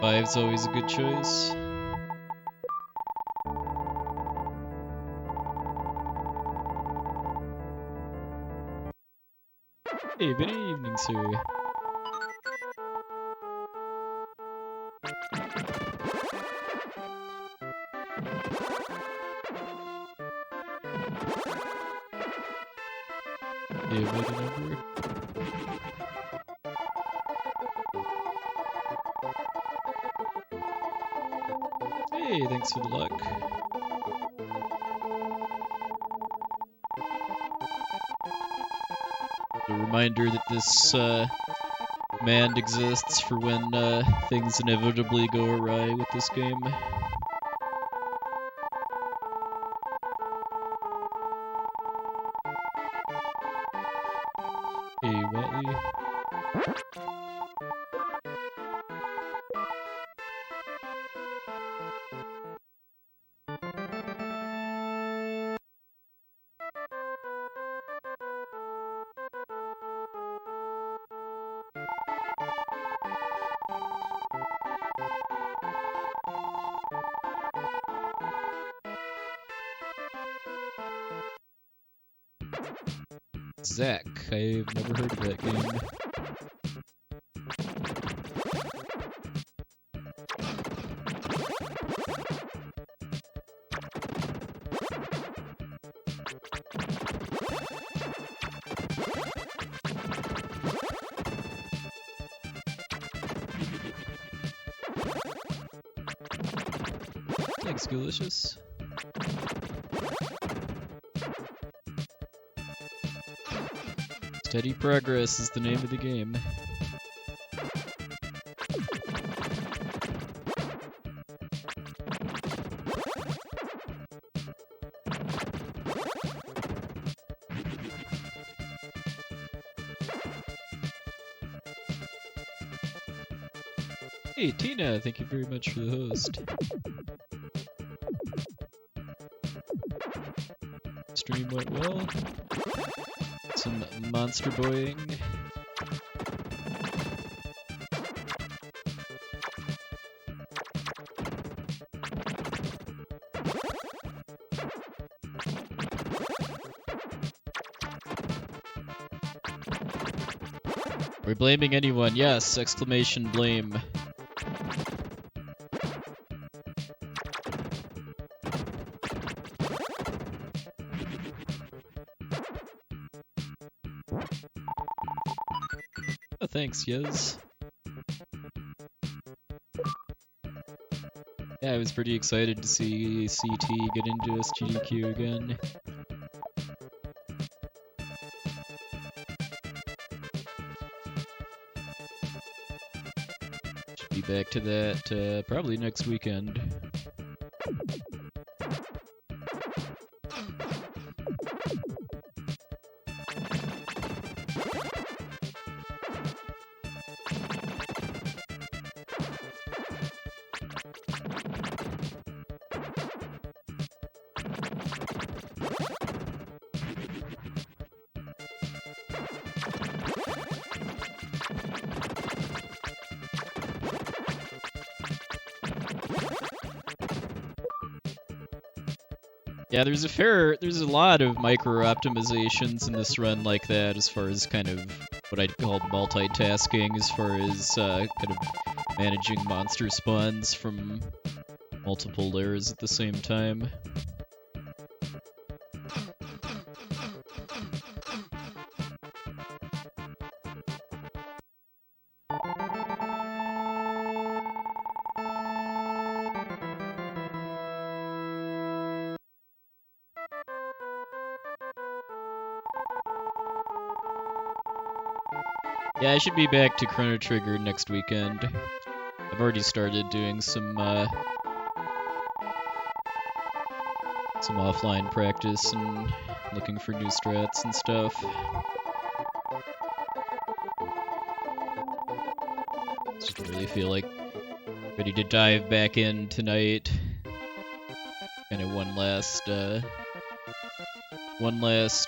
Five's always a good choice. Hey, good evening, sir. Hey, mega number. Hey, thanks for the luck. A reminder that this command exists for when things inevitably go awry with this game. Hey, Watley. Zach, I've never heard of that game. Thanks, Delicious. Steady Progress is the name of the game. Hey, Tina, thank you very much for the host. Stream went well. Some monster boying. We're blaming anyone. Yes! Exclamation blame. Oh, thanks, Yes. Yeah, I was pretty excited to see CT get into SGDQ again. Should be back to that probably next weekend. Yeah, there's a lot of micro optimizations in this run like that, as far as kind of what I'd call multitasking, as far as kind of managing monster spawns from multiple layers at the same time. Yeah, I should be back to Chrono Trigger next weekend. I've already started doing some some offline practice and looking for new strats and stuff. Just really feel like ready to dive back in tonight. Kind of one last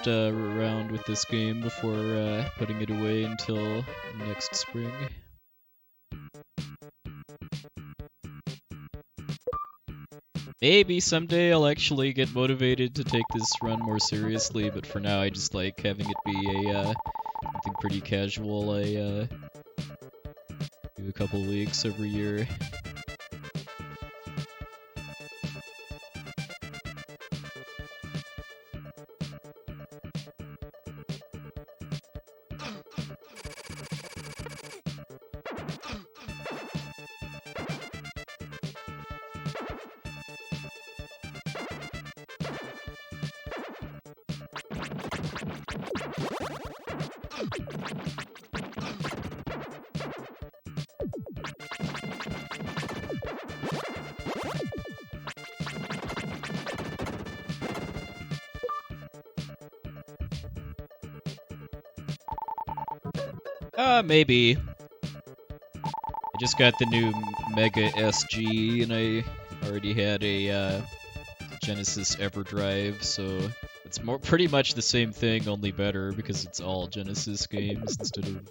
round with this game before putting it away until next spring. Maybe someday I'll actually get motivated to take this run more seriously, but for now I just like having it be a something pretty casual. I do a couple weeks every year. Maybe. I just got the new Mega SG, and I already had a Genesis EverDrive, so it's pretty much the same thing, only better, because it's all Genesis games instead of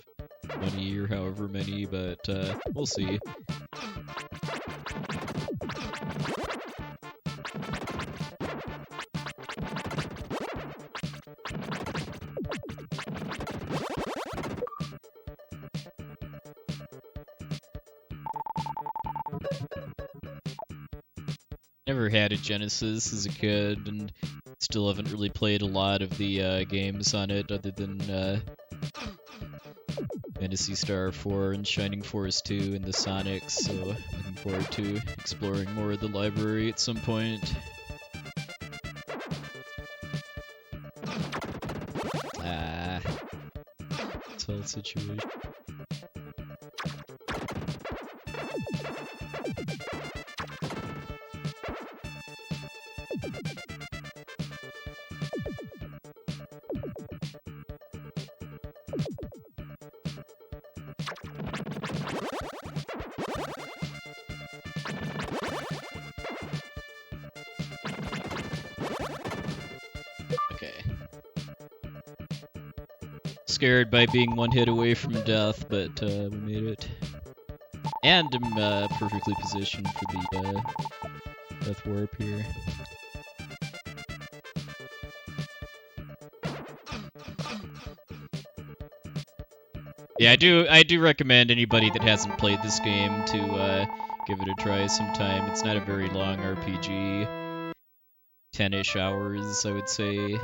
20 or however many, but we'll see. Never had a Genesis as a kid, and still haven't really played a lot of the games on it, other than Phantasy Star 4 and Shining Force 2 and the Sonics, so looking forward to exploring more of the library at some point. Tough situation. Scared by being one hit away from death, but we made it. And I'm perfectly positioned for the death warp here. Yeah, I do recommend anybody that hasn't played this game to give it a try sometime. It's not a very long RPG. 10-ish hours, I would say.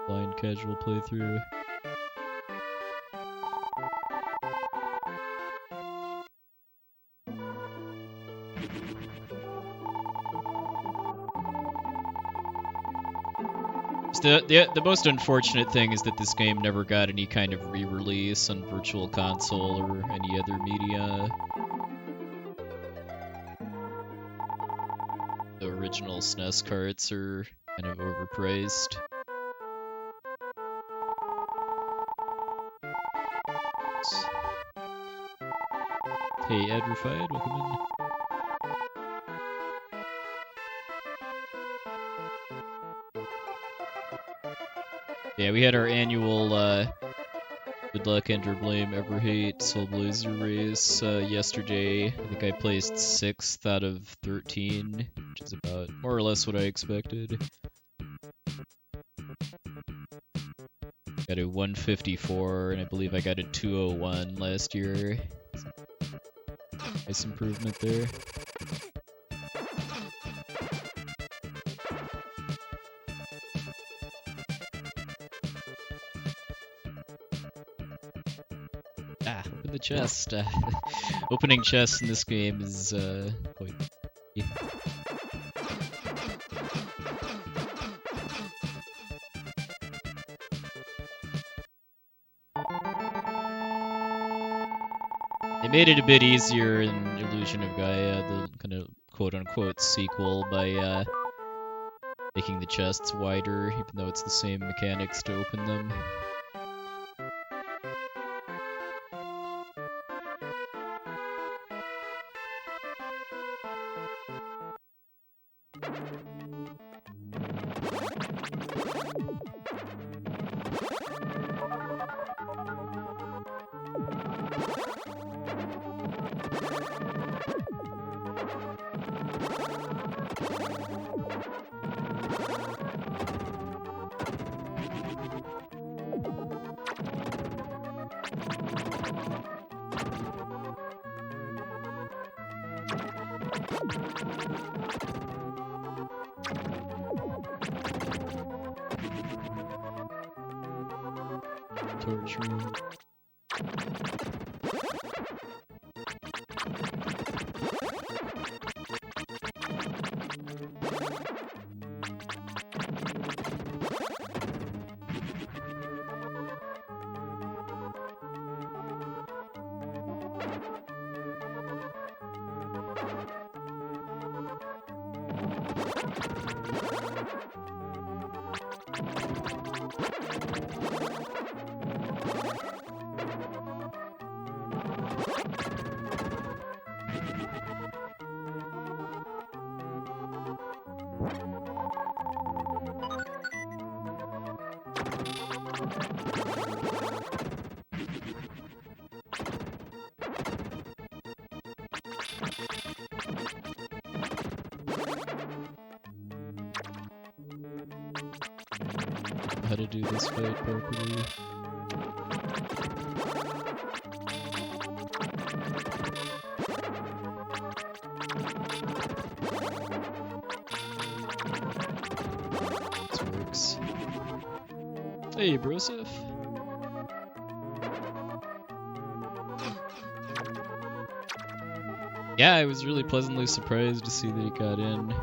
Blind casual playthrough. The most unfortunate thing is that this game never got any kind of re-release on Virtual Console or any other media. The original SNES carts are kind of overpriced. Hey, Adrified, welcome in. Yeah, we had our annual Good Luck, Enter Blame, Ever Hate, Soul Blazer race yesterday. I think I placed 6th out of 13, which is about more or less what I expected. Got a 154, and I believe I got a 201 last year. Nice improvement there. Open the chest. Opening chests in this game is quite... Yeah. They made it a bit easier in Illusion of Gaia, the kind of quote-unquote sequel, by making the chests wider, even though it's the same mechanics to open them. Torch room. How to do this fight properly. This works. Hey, Broseph. Yeah, I was really pleasantly surprised to see that he got in.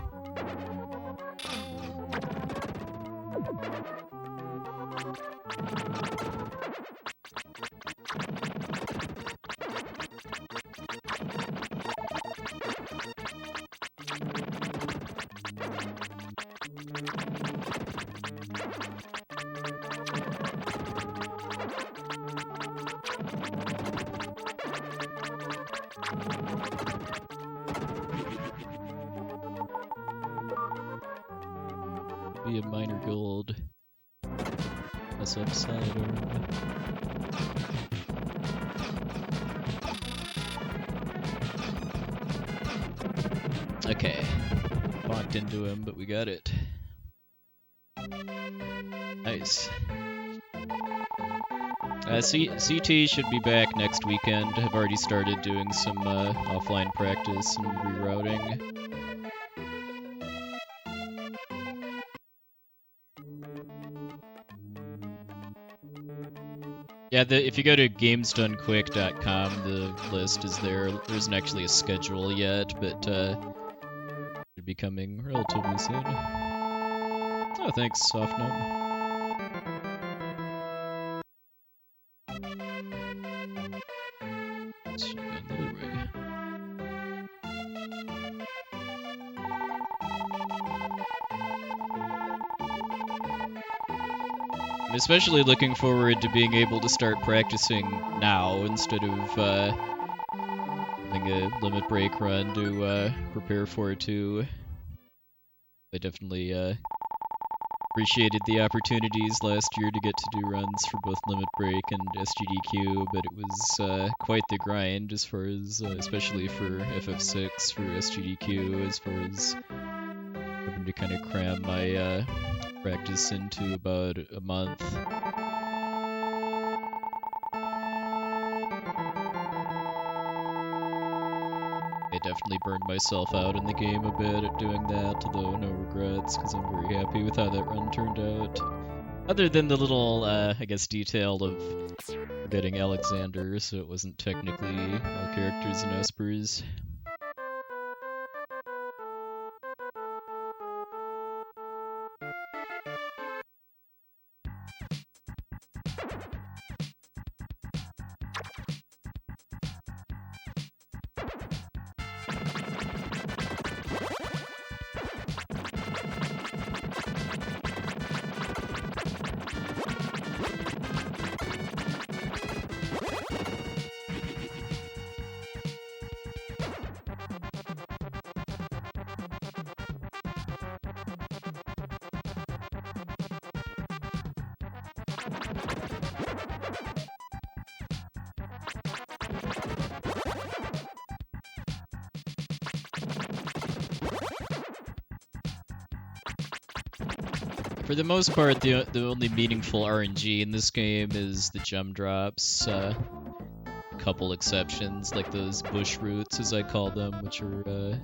Be a minor gold. That's upside arm. Okay. Bonked into him, but we got it. Nice. CT should be back next weekend. I've already started doing some offline practice and rerouting. Yeah, if you go to gamesdonequick.com, the list is there. There isn't actually a schedule yet, but should be coming relatively soon. Oh, thanks, Softnum. Should go the other way. I'm especially looking forward to being able to start practicing now instead of having a limit break run to prepare for too. I definitely appreciated the opportunities last year to get to do runs for both Limit Break and SGDQ, but it was quite the grind as far as, especially for FF6 for SGDQ, as far as having to kind of cram my practice into about a month. I definitely burned myself out in the game a bit at doing that, although no regrets, because I'm very happy with how that run turned out. Other than the little, I guess, detail of getting Alexander, so it wasn't technically all characters and espers. For the most part, the only meaningful RNG in this game is the gem drops. A couple exceptions, like those bush roots, as I call them, which are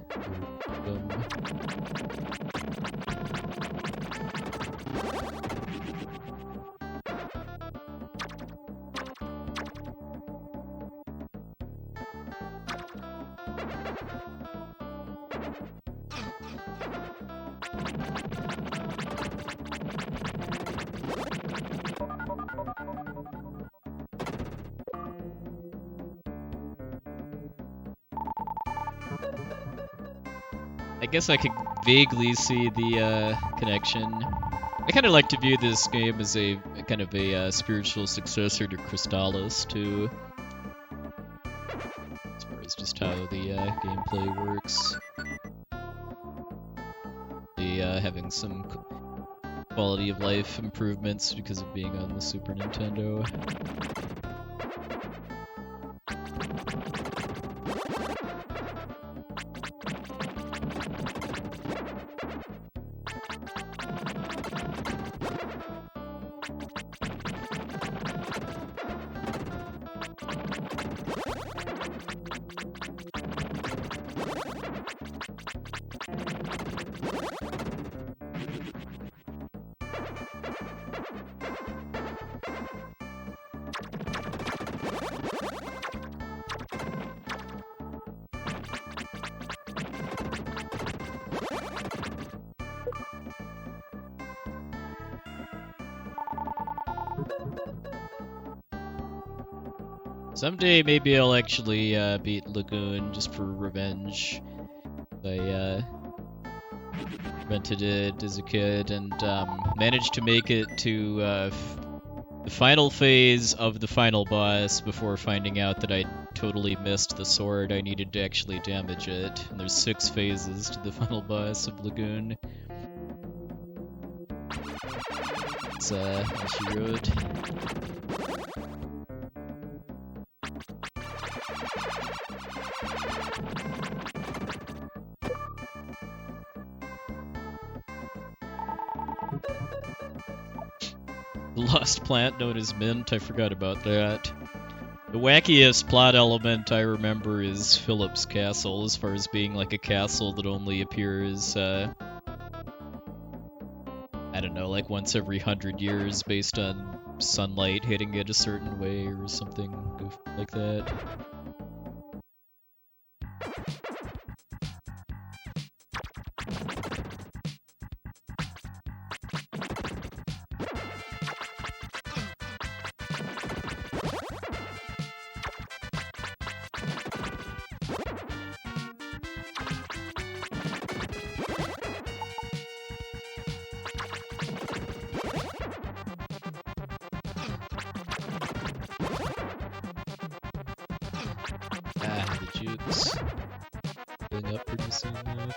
I guess I could vaguely see the connection. I kind of like to view this game as a kind of a spiritual successor to Crystallis, too. As far as just how the gameplay works. Having some quality of life improvements because of being on the Super Nintendo. Someday maybe I'll actually beat Lagoon just for revenge. I rented it as a kid and managed to make it to the final phase of the final boss before finding out that I totally missed the sword. I needed to actually damage it. And there's 6 phases to the final boss of Lagoon. It's all she wrote. The lost plant known as Mint, I forgot about that. The wackiest plot element I remember is Philip's castle, as far as being like a castle that only appears, I don't know, like once every 100 years based on sunlight hitting it a certain way or something like that. The jukes. Going up pretty soon now.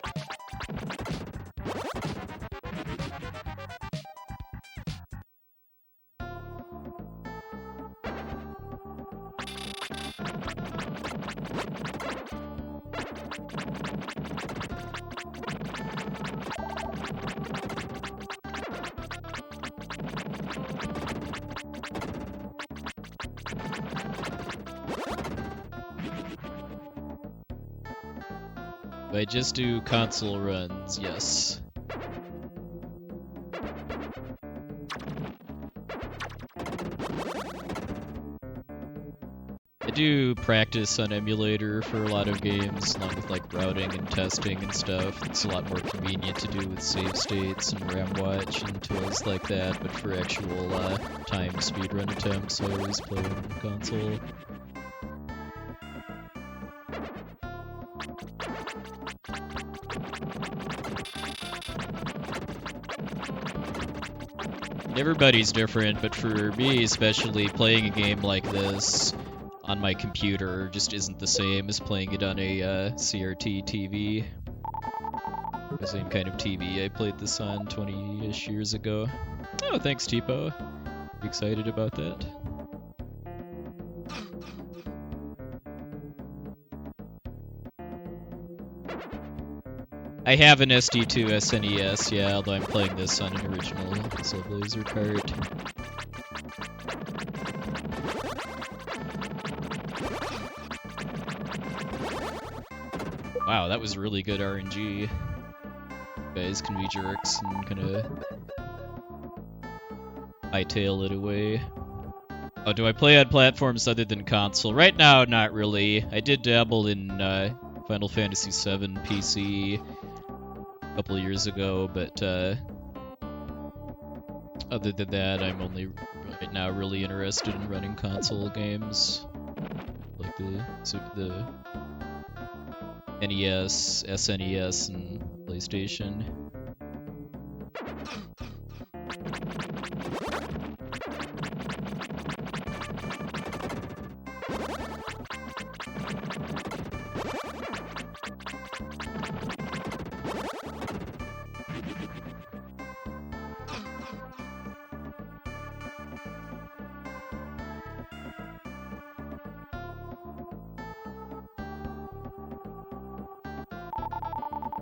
I just do console runs, yes. I do practice on emulator for a lot of games, along with like routing and testing and stuff. It's a lot more convenient to do with save states and RAM watch and tools like that, but for actual timed speedrun attempts, I always play on console. Everybody's different, but for me especially, playing a game like this on my computer just isn't the same as playing it on a CRT TV. The same kind of TV I played this on 20-ish years ago. Oh, thanks, Tipo. You excited about that? I have an SD2 SNES, yeah, although I'm playing this on an original Blazer cart. Wow, that was really good RNG. Guys can be jerks and kinda hightail it away. Oh, do I play on platforms other than console? Right now, not really. I did dabble in Final Fantasy VII PC a couple of years ago, but other than that, I'm only right now really interested in running console games, like the NES, SNES, and PlayStation.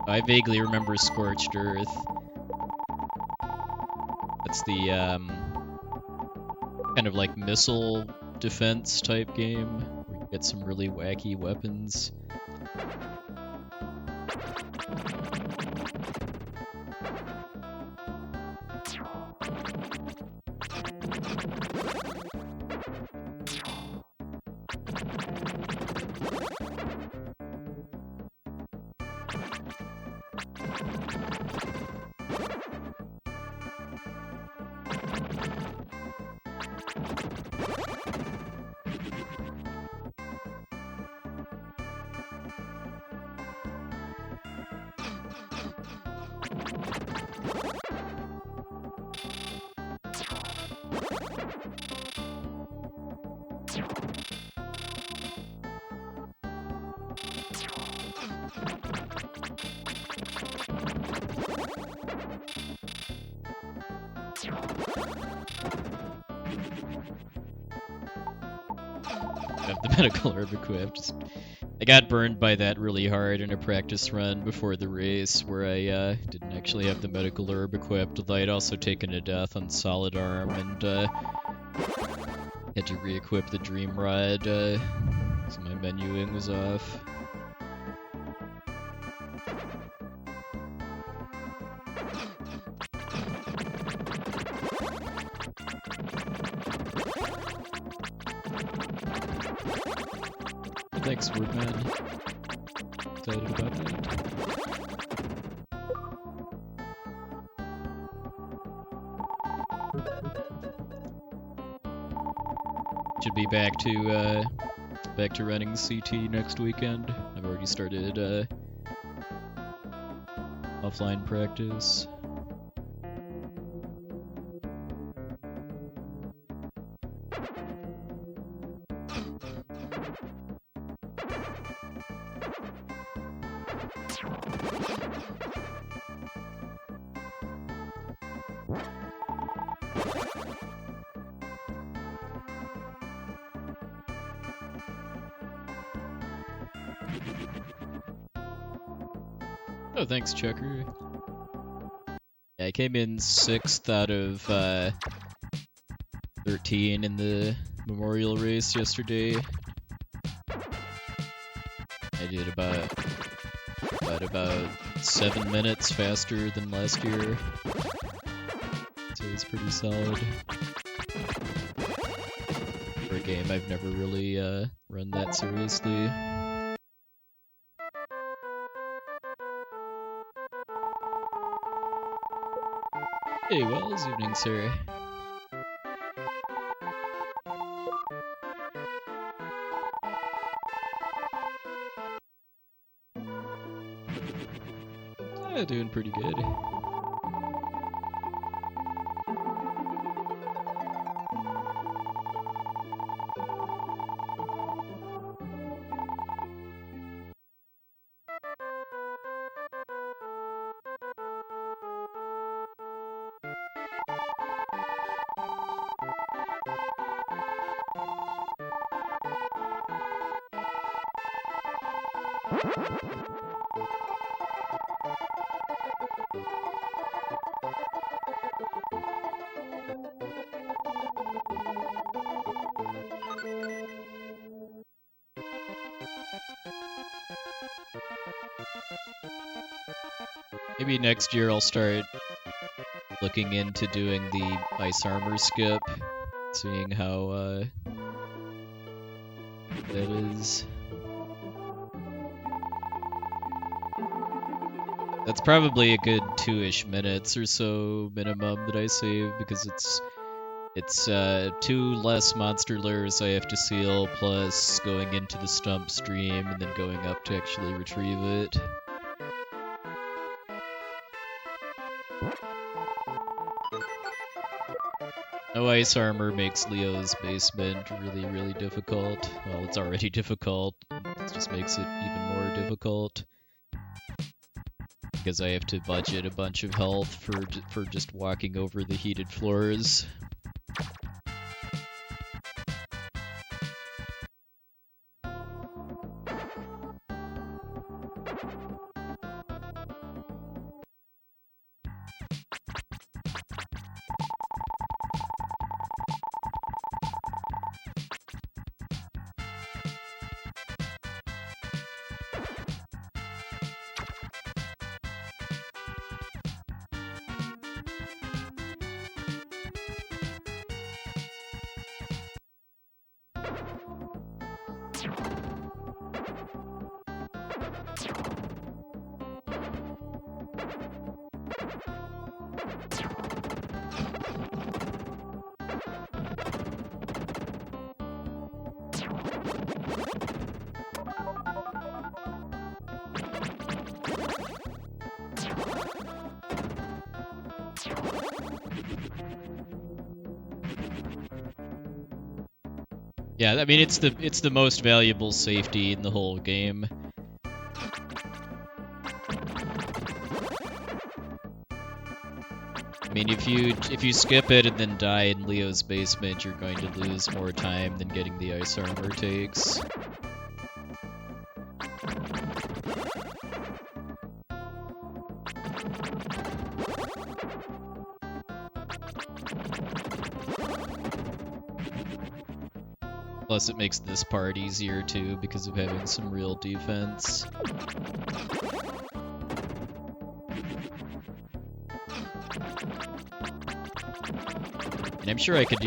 I vaguely remember Scorched Earth. That's the kind of like missile defense type game where you get some really wacky weapons. Have the medical herb equipped. I got burned by that really hard in a practice run before the race where I didn't actually have the medical herb equipped, although I'd also taken a death on Solid Arm and had to re-equip the Dream Rod, so my menuing was off. Thanks, Woodman. Excited about that. Should be back to running CT next weekend. I've already started offline practice. Oh, thanks, Checker. Yeah, I came in 6th out of 13 in the memorial race yesterday. I did about 7 minutes faster than last year, so it's pretty solid. For a game I've never really run that seriously. Hey, Wells, evening, sir. Doing pretty good. Maybe next year I'll start looking into doing the ice armor skip, seeing how that is. That's probably a good 2-ish minutes or so minimum that I save, because it's 2 less monster lures I have to seal, plus going into the stump stream and then going up to actually retrieve it. No ice armor makes Leo's basement really, really difficult. Well, it's already difficult. It just makes it even more difficult, because I have to budget a bunch of health for just walking over the heated floors. Yeah, I mean it's the most valuable safety in the whole game. I mean, if you skip it and then die in Leo's basement, you're going to lose more time than getting the ice armor takes. Plus, it makes this part easier too because of having some real defense. And I'm sure I could,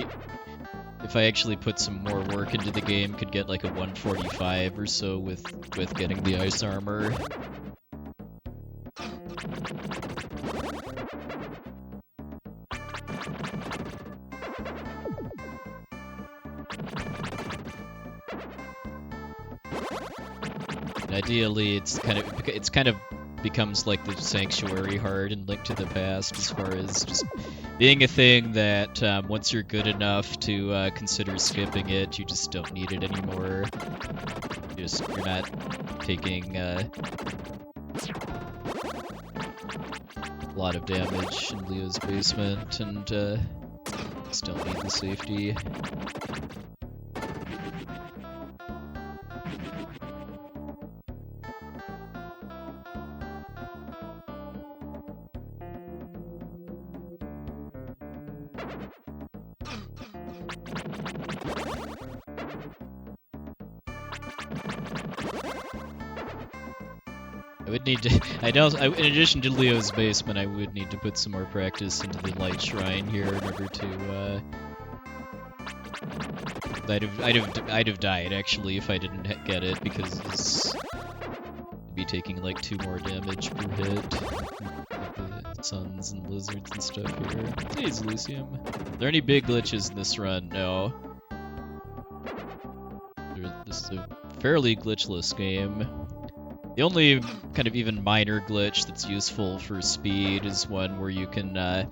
if I actually put some more work into the game, could get like a 145 or so with getting the ice armor. And ideally, it's kind of becomes like the Sanctuary Heart in Link to the Past, as far as just being a thing that once you're good enough to consider skipping it, you just don't need it anymore. You're not taking a lot of damage in Leo's basement, and just don't need the safety. I would need to. In addition to Leo's basement, I would need to put some more practice into the Light Shrine here in order to. I'd have died actually if I didn't get it, because I'd be taking like 2 more damage per hit. Like the suns and lizards and stuff here. Jeez, Elysium. Are there any big glitches in this run? No. This is a fairly glitchless game. The only kind of even minor glitch that's useful for speed is one where you can kind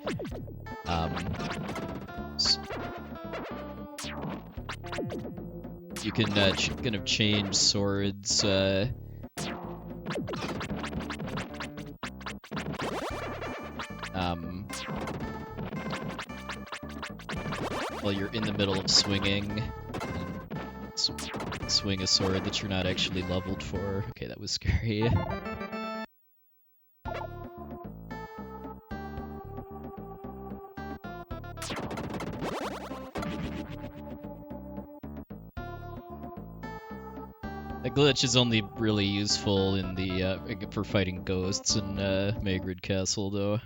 of change swords. While you're in the middle of swinging. Swing a sword that you're not actually leveled for. Okay, that was scary. The glitch is only really useful in the for fighting ghosts in Magrid Castle, though.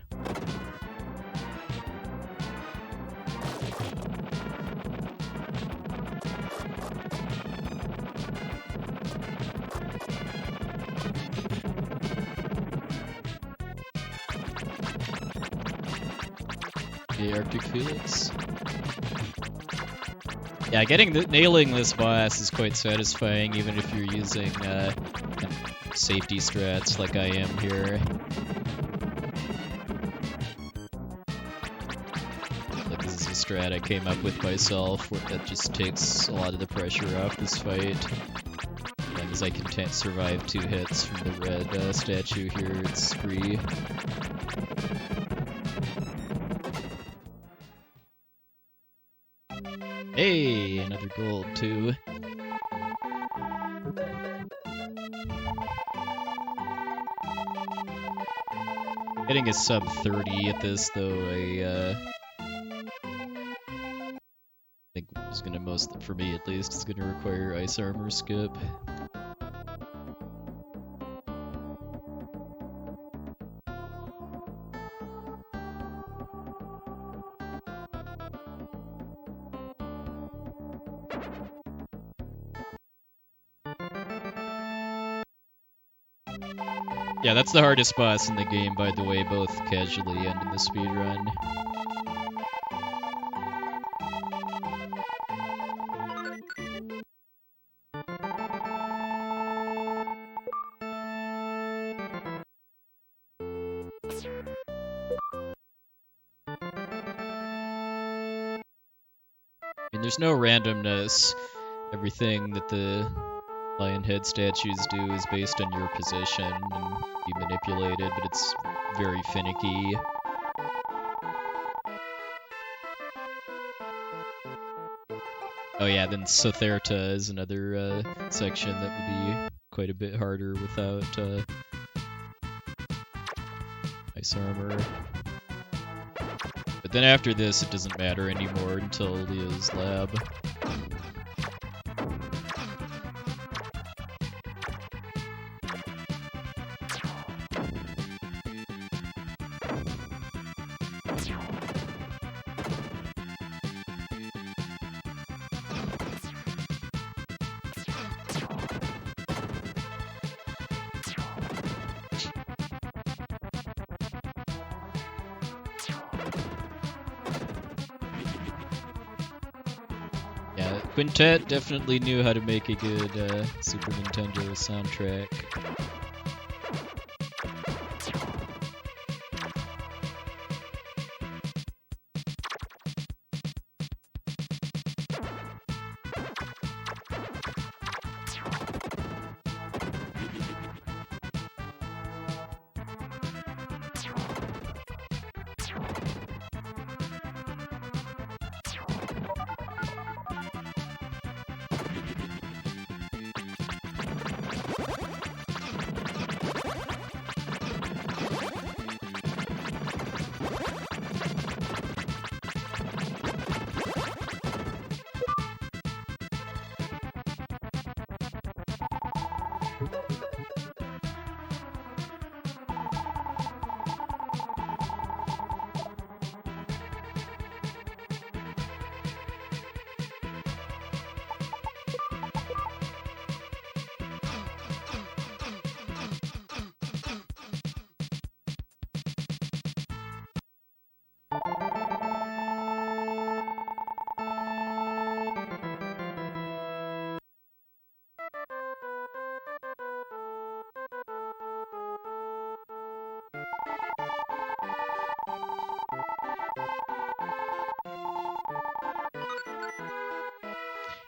The Arctic Felix. Yeah, nailing this boss is quite satisfying, even if you're using safety strats like I am here. Like, this is a strat I came up with myself, that just takes a lot of the pressure off this fight. As long as I can survive 2 hits from the red statue here, it's free. Hey, another gold too. Getting a sub 30 at this though, I think is gonna for me at least, is gonna require ice armor skip. Yeah, that's the hardest boss in the game, by the way, both casually and in the speedrun. I mean, there's no randomness. Everything that the lion head statues do is based on your position and be manipulated, but it's very finicky. Oh yeah, then Sotherta is another section that would be quite a bit harder without ice armor. But then after this, it doesn't matter anymore until Leo's lab. Quintet definitely knew how to make a good Super Nintendo soundtrack.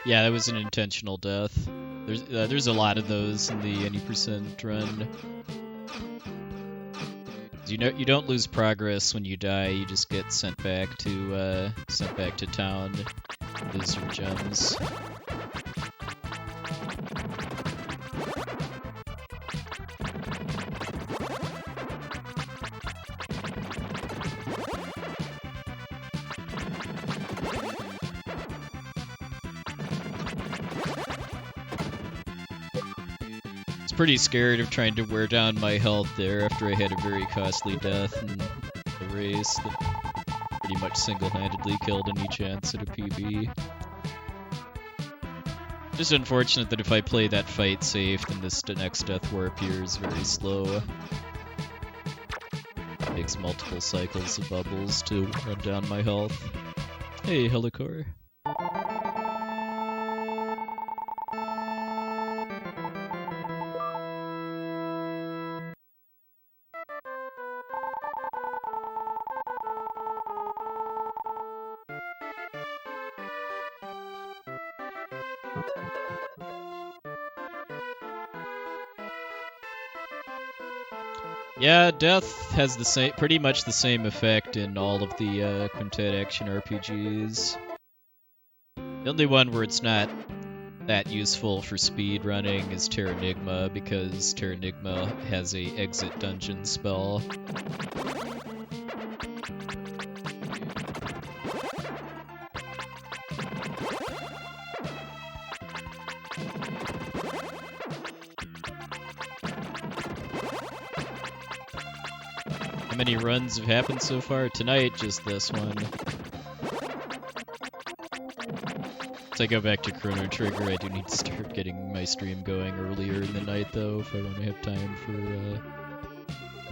Yeah, that was an intentional death. There's a lot of those in the any % run. You don't lose progress when you die. You just get sent back to town. Lose your gems. pretty scared of trying to wear down my health there after I had a very costly death in the race that pretty much single-handedly killed any chance at a PB. Just unfortunate that if I play that fight safe, then this next death warp here is very slow. Takes multiple cycles of bubbles to run down my health. Hey, Helicore. Yeah, death has the same, pretty much the same effect in all of the Quintet action RPGs. The only one where it's not that useful for speed running is Terranigma, because Terranigma has a exit dungeon spell. How many runs have happened so far? Tonight, just this one. As I go back to Chrono Trigger, I do need to start getting my stream going earlier in the night, though, if I want to have time for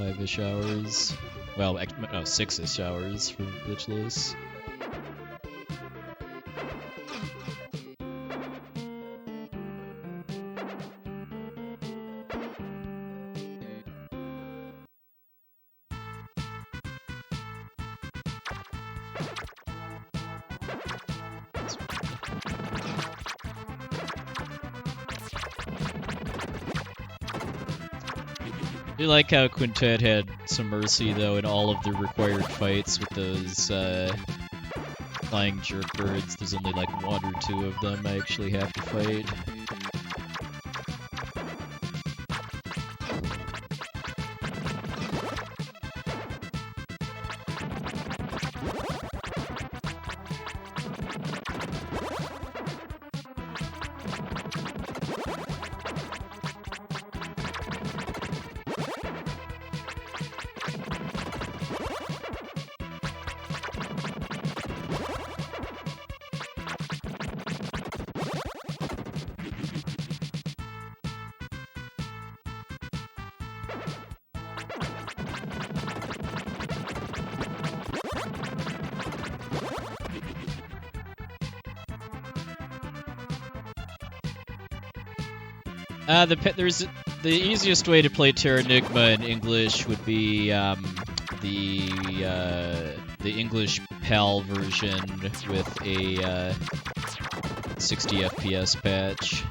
5-ish hours. Well, no, 6-ish hours for Glitchless. I do like how Quintet had some mercy, though, in all of the required fights with those flying jerk birds. There's only like 1 or 2 of them I actually have to fight. The easiest way to play Terranigma in English would be the English PAL version with a 60 FPS patch.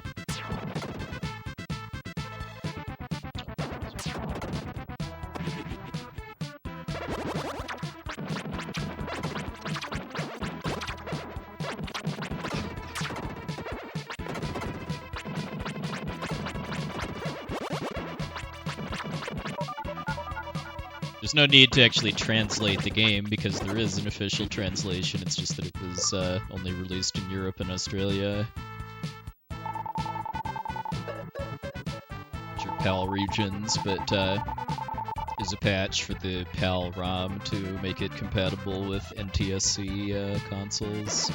There's no need to actually translate the game, because there is an official translation, it's just that it was only released in Europe and Australia. Which are PAL regions, but there's a patch for the PAL ROM to make it compatible with NTSC consoles.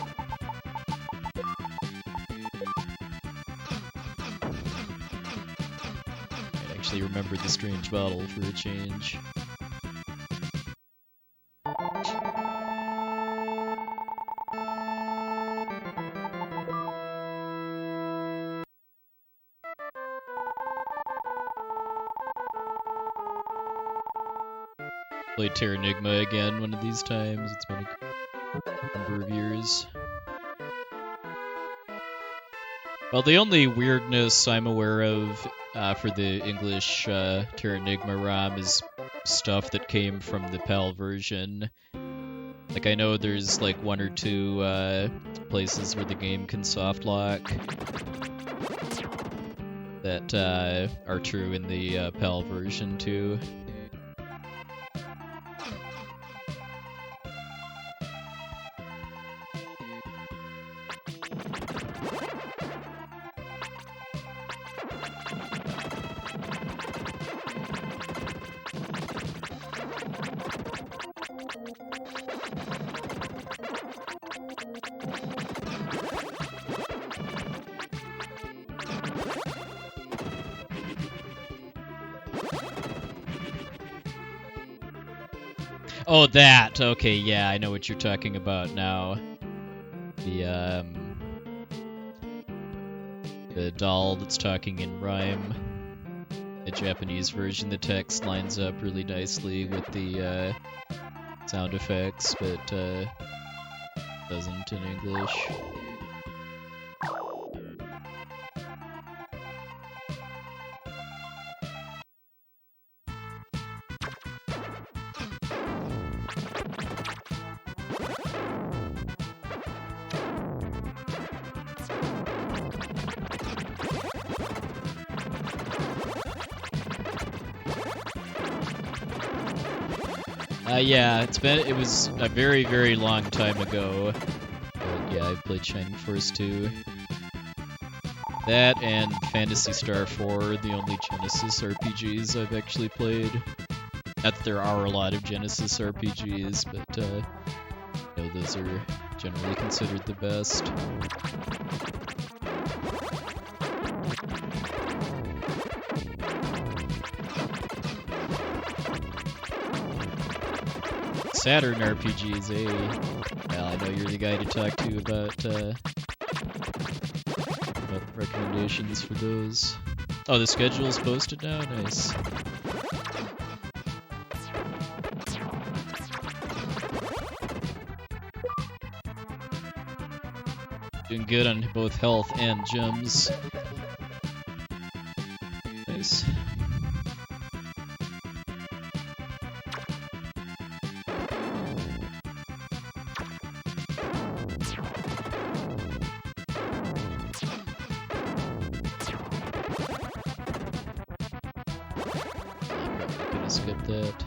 I actually remembered the strange bottle for a change. Play Terranigma again one of these times. It's been a number of years. Well, the only weirdness I'm aware of for the English Terranigma ROM is stuff that came from the PAL version. Like, I know there's like 1 or 2 places where the game can softlock that are true in the PAL version too. Oh, that. Okay, yeah, I know what you're talking about now. The doll that's talking in rhyme. The Japanese version, the text lines up really nicely with the sound effects, but doesn't in English. Yeah, it was a very, very long time ago. But yeah, I played Shining Force 2. That and Phantasy Star 4 are the only Genesis RPGs I've actually played. Not that there are a lot of Genesis RPGs, but you know, those are generally considered the best. Saturn RPGs, eh? Well, I know you're the guy to talk to about recommendations for those. Oh, the schedule's posted now? Nice. Doing good on both health and gems. Nice. Skip that.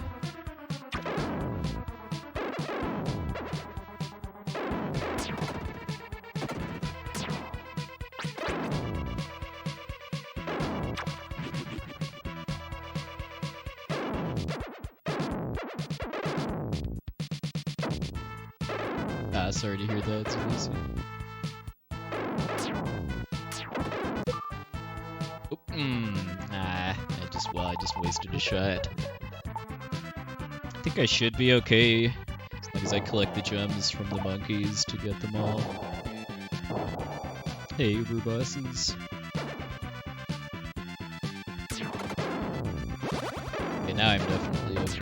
Sorry to hear that, Zulisi. I just wasted a shot. I think I should be okay, as long as I collect the gems from the monkeys to get them all. Hey, Uber bosses. Okay, now I'm definitely okay.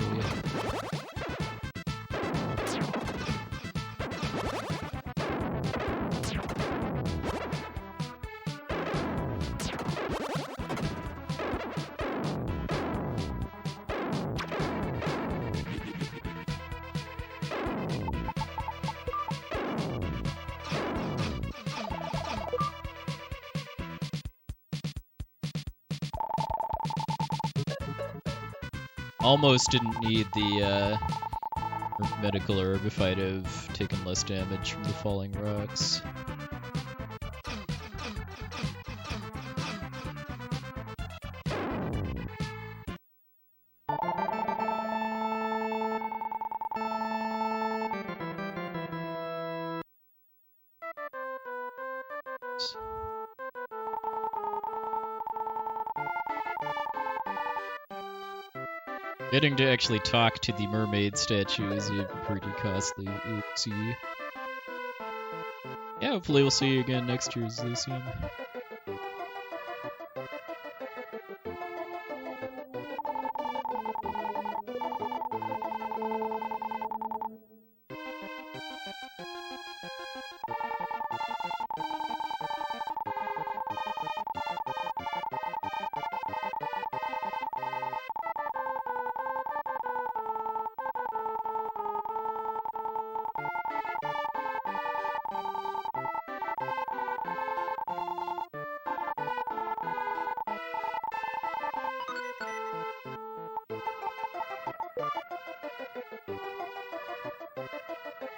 Almost didn't need the medical herb if I'd have taken less damage from the falling rocks. Getting to actually talk to the mermaid statue is a pretty costly oopsie. Yeah, hopefully we'll see you again next year's Lyceum.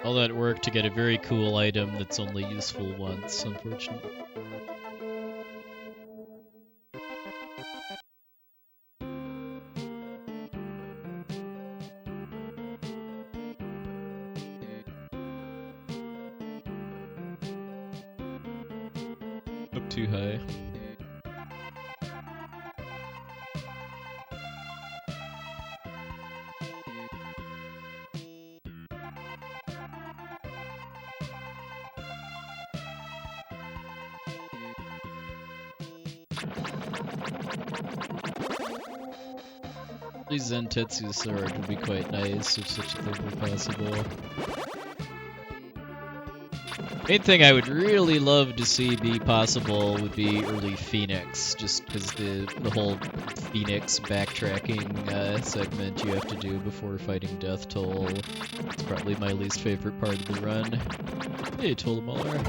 All that work to get a very cool item that's only useful once, unfortunately. Up too high. These Zentetsu sword would be quite nice if such a thing were possible. Main thing I would really love to see be possible would be early Phoenix, just because the whole Phoenix backtracking segment you have to do before fighting Deathtoll. It's probably my least favorite part of the run. Hey, Tolomar.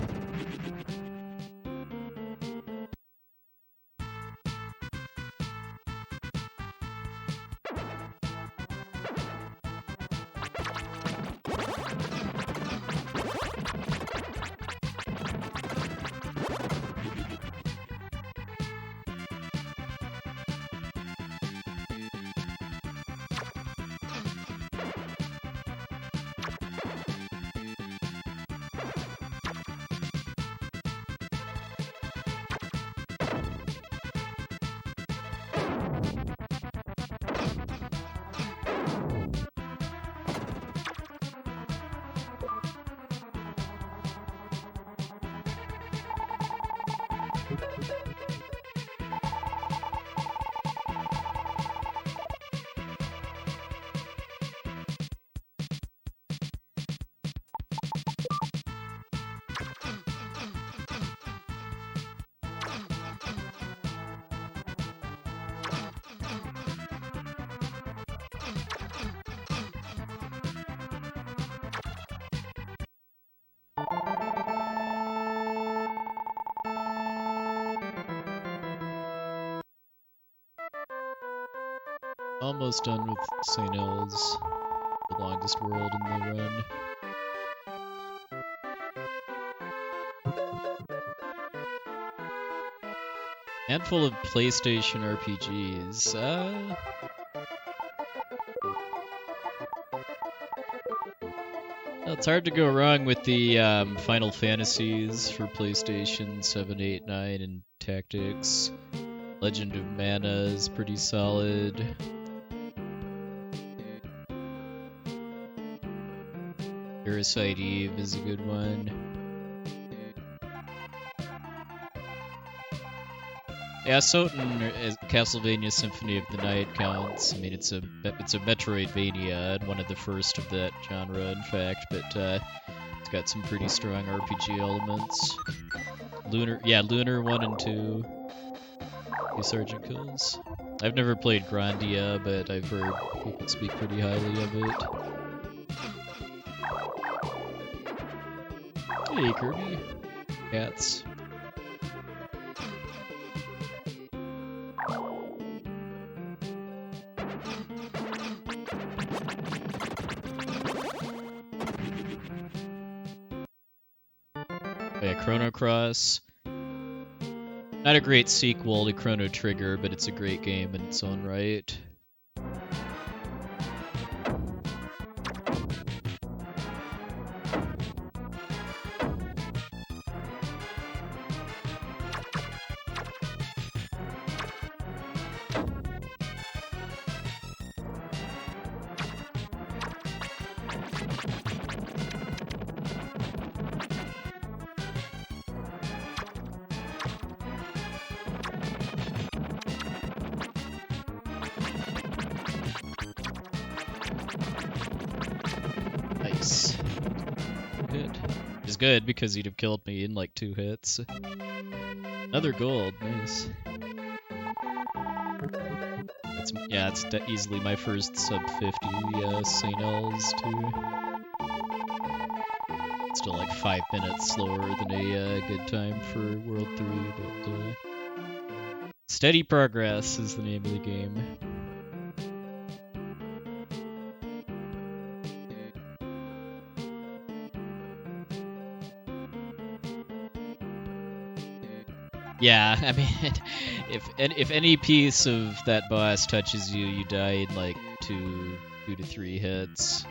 Almost done with St. L's, the longest world in the run. Handful of PlayStation RPGs. Well, it's hard to go wrong with the Final Fantasies for PlayStation 7, 8, 9, and Tactics. Legend of Mana is pretty solid. Parasite Eve is a good one. Yeah, Soten as Castlevania Symphony of the Night counts. I mean, it's a Metroidvania and one of the first of that genre, in fact, but it's got some pretty strong RPG elements. Lunar 1 and 2. Sergeant Kills. I've never played Grandia, but I've heard people speak pretty highly of it. Hey, Kirby. Cats. Yeah, Chrono Cross. Not a great sequel to Chrono Trigger, but it's a great game in its own right. Good because he'd have killed me in like 2 hits. Another gold, nice. It's easily my first sub 50 St. L's too. Still like 5 minutes slower than a good time for World 3, but steady progress is the name of the game. Yeah, I mean, if any piece of that boss touches you, you die in like 2 to 3 hits.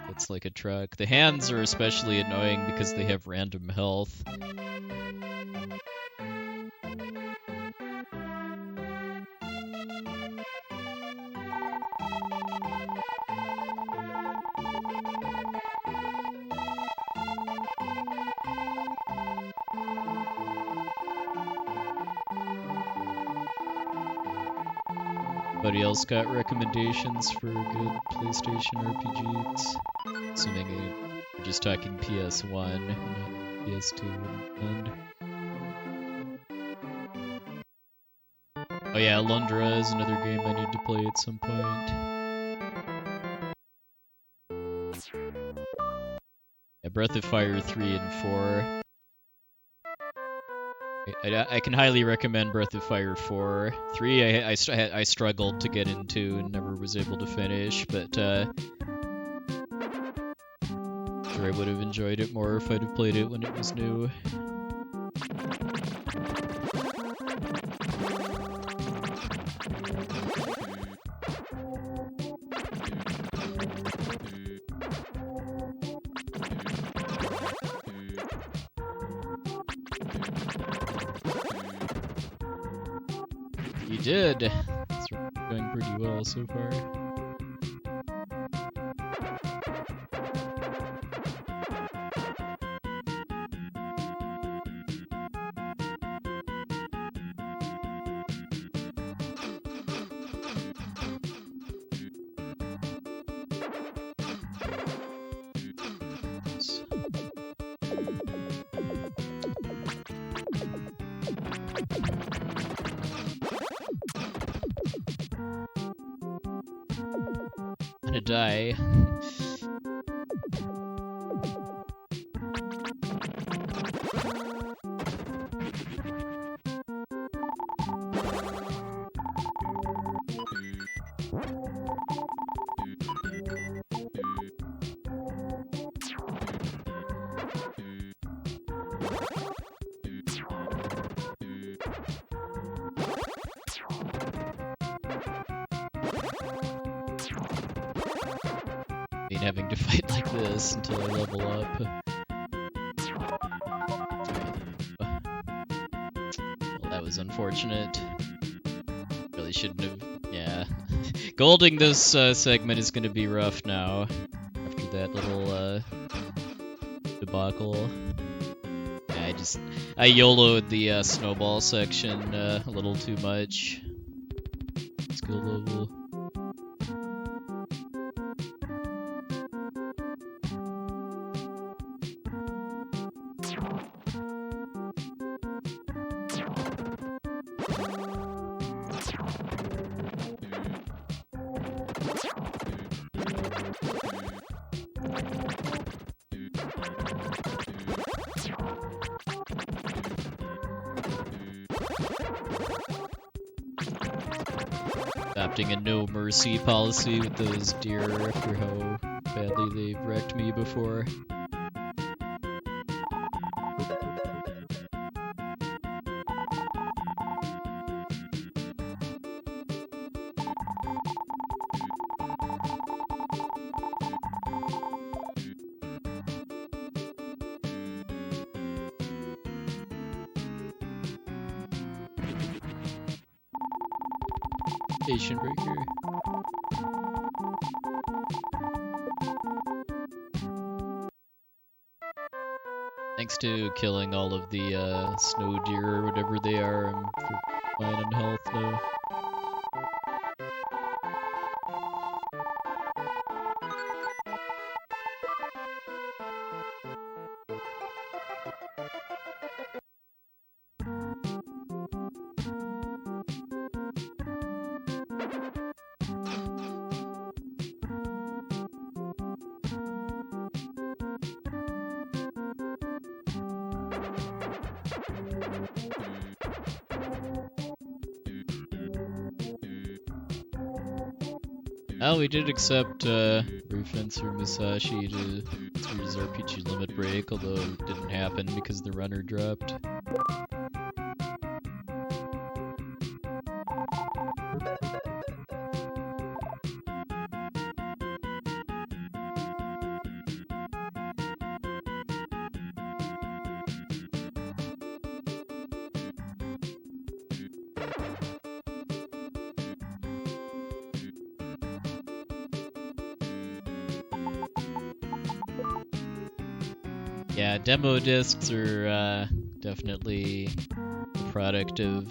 It's like a truck. The hands are especially annoying because they have random health. Anybody else got recommendations for good PlayStation RPGs? Assuming we're just talking PS1, not PS2 and... Oh yeah, Lundra is another game I need to play at some point. Yeah, Breath of Fire 3 and 4. I can highly recommend Breath of Fire 4. 3 I struggled to get into and never was able to finish, but sure I would have enjoyed it more if I'd have played it when it was new. You did! It's going pretty well so far. I'm gonna die. Having to fight like this until I level up. Well, that was unfortunate. Really shouldn't have... yeah. Golding this segment is gonna be rough now. After that little debacle. Yeah, I YOLO'd the snowball section a little too much. Skill level. Adopting a no mercy policy with those deer after how badly they've wrecked me before. Station breaker. Thanks to killing all of the snow deer or whatever they are, I'm fine on health now. Oh, we did accept Refencer Musashi to use RPG limit break, although it didn't happen because the runner dropped. Yeah, demo discs are definitely a product of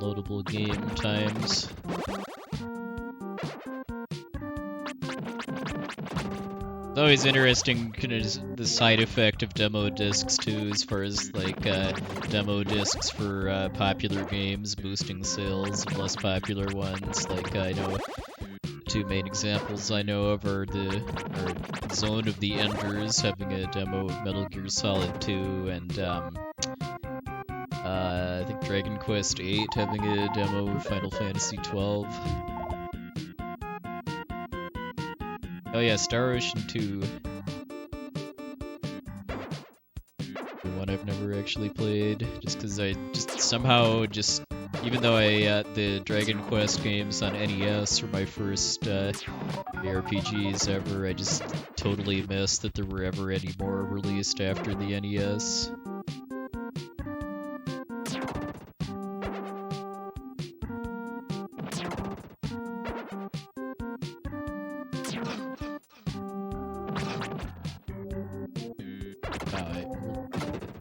downloadable game times. It's always interesting, kind of the side effect of demo discs too, as far as like demo discs for popular games boosting sales of less popular ones. Like I know two main examples I know of are Zone of the Enders having a demo of Metal Gear Solid 2, and I think Dragon Quest VIII having a demo of Final Fantasy 12. Oh yeah, Star Ocean 2. The one I've never actually played, just because I just somehow just, even though the Dragon Quest games on NES were my first RPGs ever, I just totally missed that there were ever any more released after the NES.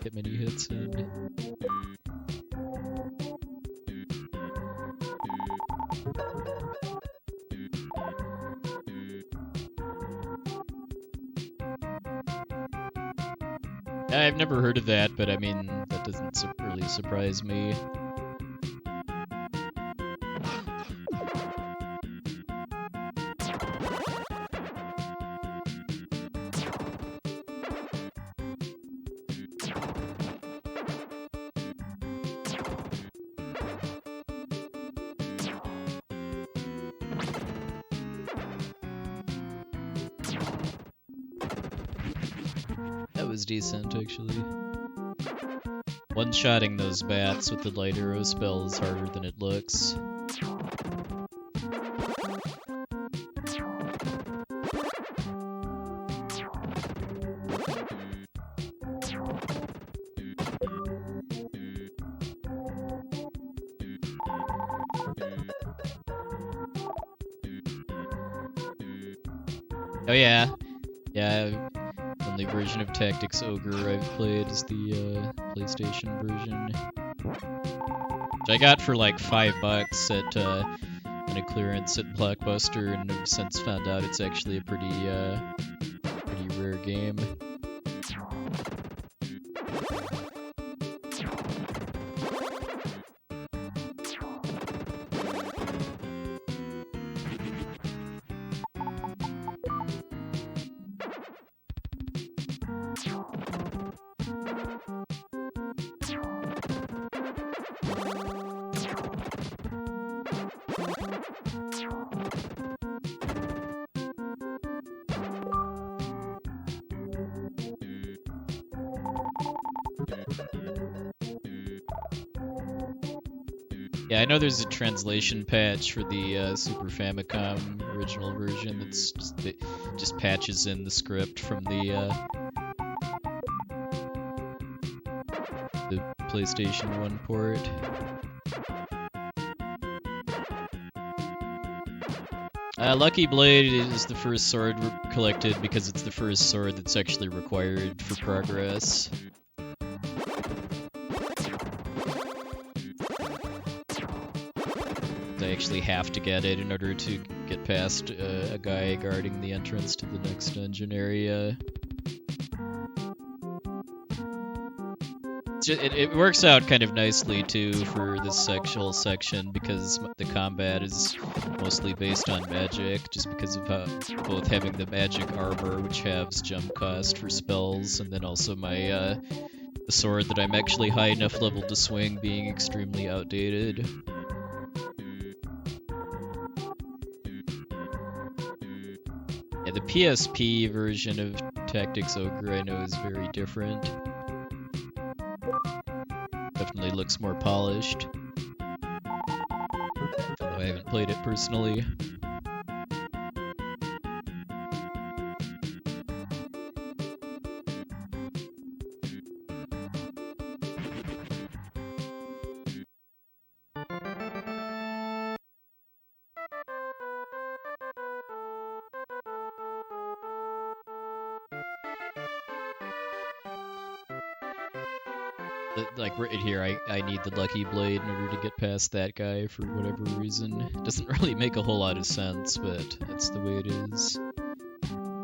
Get many hits in. I've never heard of that, but I mean, that doesn't really surprise me. That was decent, actually. One-shotting those bats with the light arrow spell is harder than it looks. Oh yeah. Yeah, the only version of Tactics Ogre I've played is the PlayStation version. Which I got for like $5 at on a clearance at Blockbuster, and I've since found out it's actually a pretty rare game. Yeah, I know there's a translation patch for the Super Famicom original version that's just patches in the script from the PlayStation 1 port. Lucky Blade is the first sword collected because it's the first sword that's actually required for progress. I actually have to get it in order to get past a guy guarding the entrance to the next dungeon area. It works out kind of nicely too for this sexual section because the combat is mostly based on magic, just because of both having the magic armor, which halves jump cost for spells, and then also my the sword that I'm actually high enough level to swing being extremely outdated. Yeah, the PSP version of Tactics Ogre I know is very different. Definitely looks more polished. Although I haven't played it personally. like right here, I need the lucky blade in order to get past that guy for whatever reason. It doesn't really make a whole lot of sense, but that's the way it is.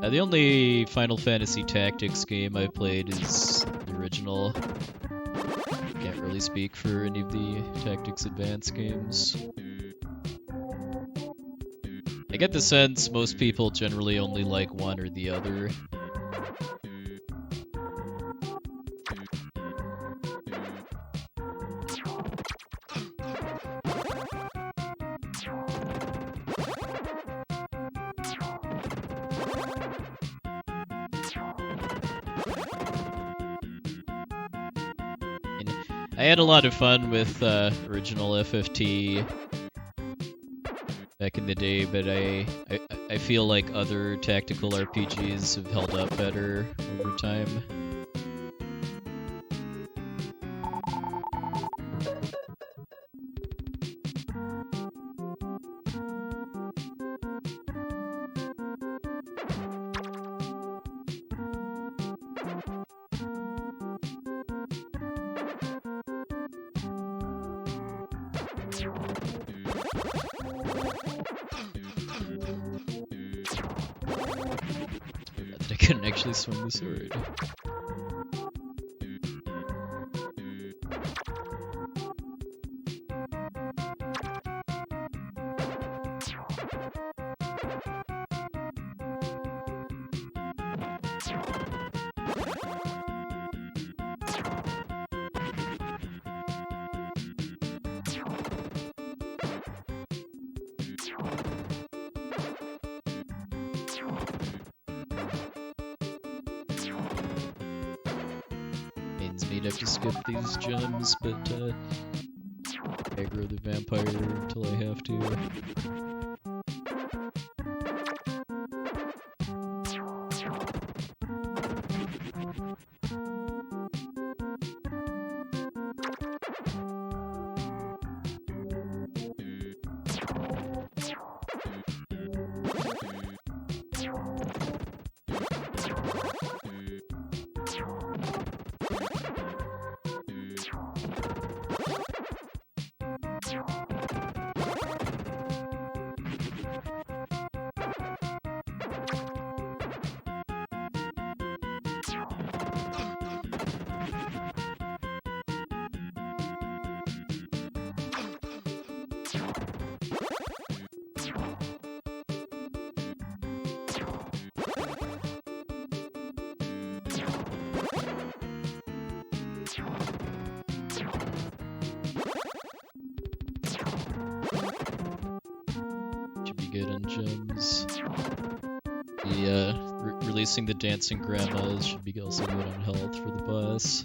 The only Final Fantasy Tactics game I played is the original. Can't really speak for any of the Tactics Advance games. I get the sense most people generally only like one or the other. I had a lot of fun with original FFT back in the day, but I feel like other tactical RPGs have held up better over time. I couldn't actually swing the sword. Mean I have to skip these gems, but aggro the vampire until I have to. Good on gems. The releasing the dancing grandmas should be also good on health for the boss.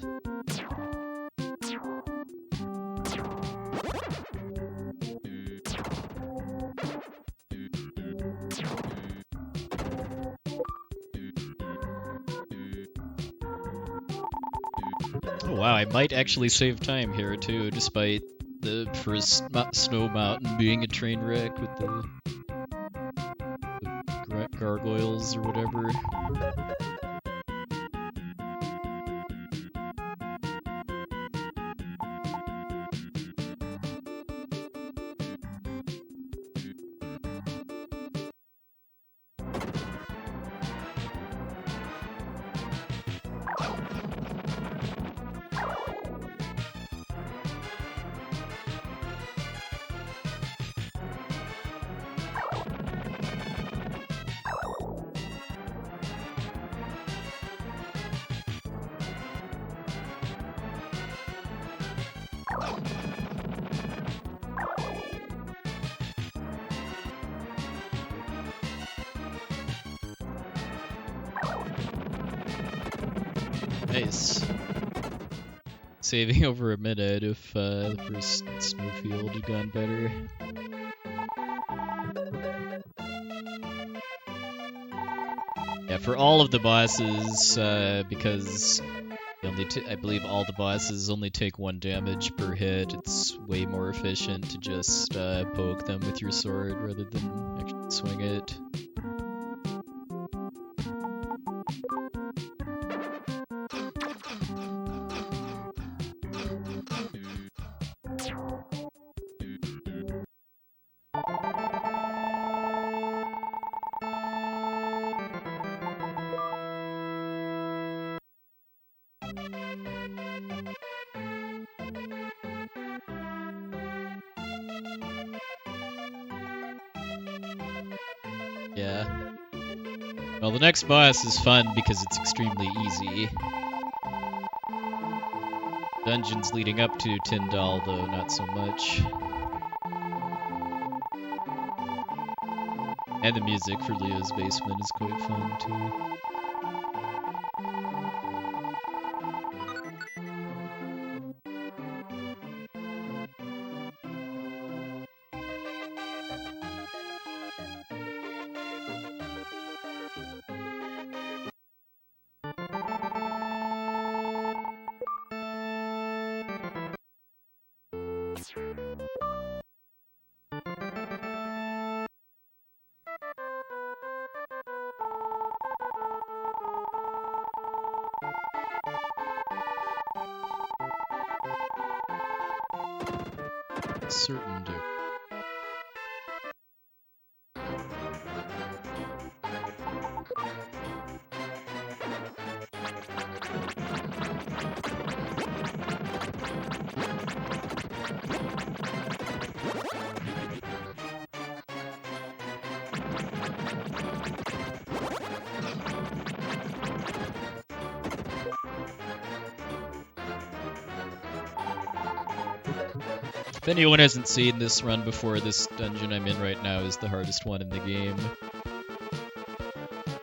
Oh wow, I might actually save time here too, despite the first snow mountain being a train wreck with the gargoyles or whatever. Nice. Saving over a minute if the first snowfield had gone better. Yeah, for all of the bosses, because I believe all the bosses only take 1 damage per hit, it's way more efficient to just poke them with your sword rather than actually swing it. Yeah. Well, the next boss is fun because it's extremely easy. Dungeons leading up to Tyndall, though, not so much. And the music for Leo's Basement is quite fun, too. Certain do. If anyone hasn't seen this run before, this dungeon I'm in right now is the hardest one in the game.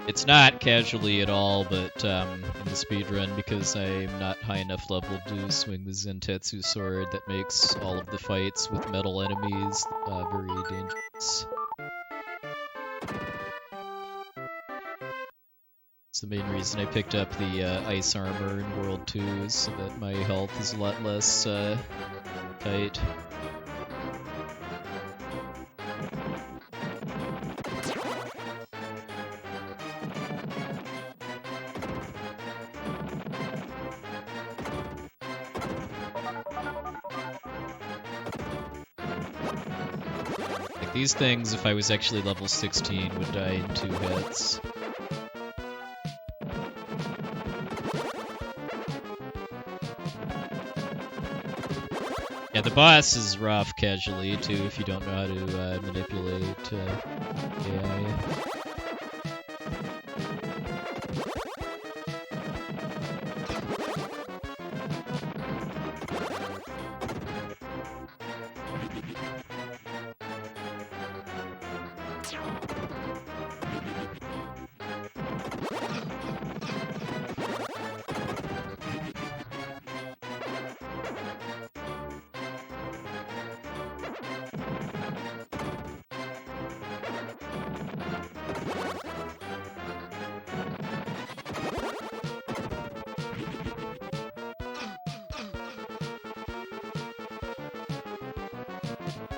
It's not casually at all, but in the speedrun, because I'm not high enough level to swing the Zentetsu sword, that makes all of the fights with metal enemies very dangerous. It's the main reason I picked up the ice armor in World 2, so that my health is a lot less tight. Like these things, if I was actually level 16, would die in 2 hits. Yeah, the boss is rough casually, too, if you don't know how to manipulate AI.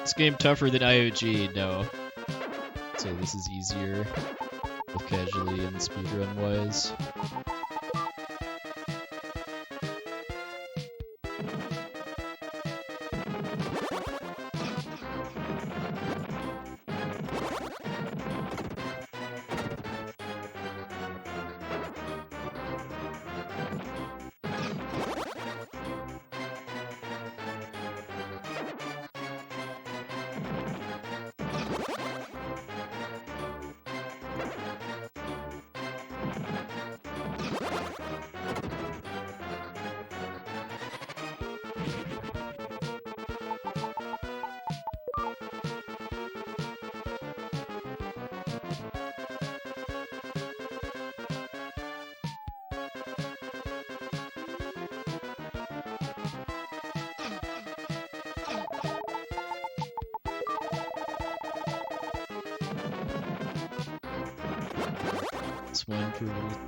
This game tougher than IOG? No. So this is easier, both casually and speedrun wise. It's one per minute.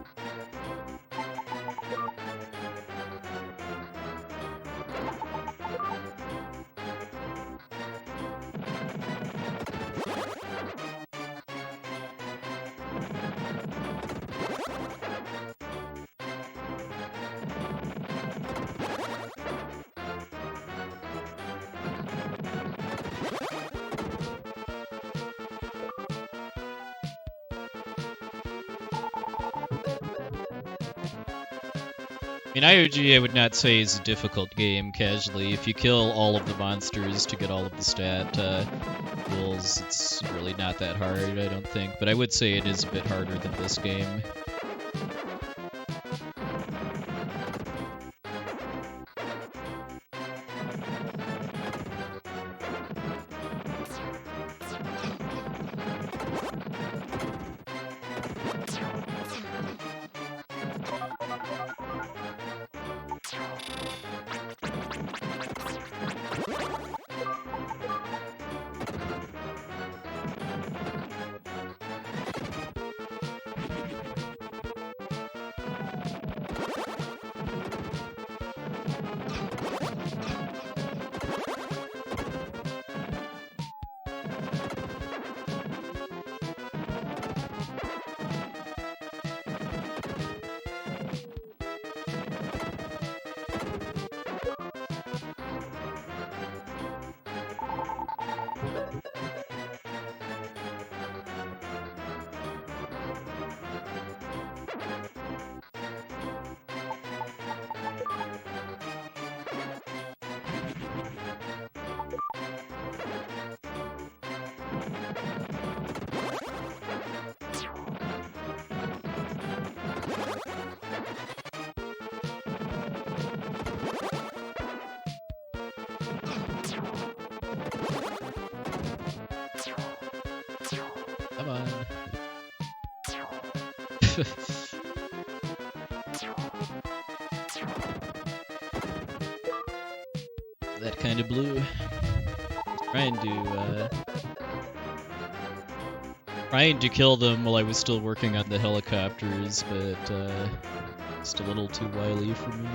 I mean, IOG I would not say is a difficult game casually. If you kill all of the monsters to get all of the stat pools, it's really not that hard, I don't think. But I would say it is a bit harder than this game. Come on. That kind of blue. Trying to kill them while I was still working on the helicopters, but just a little too wily for me.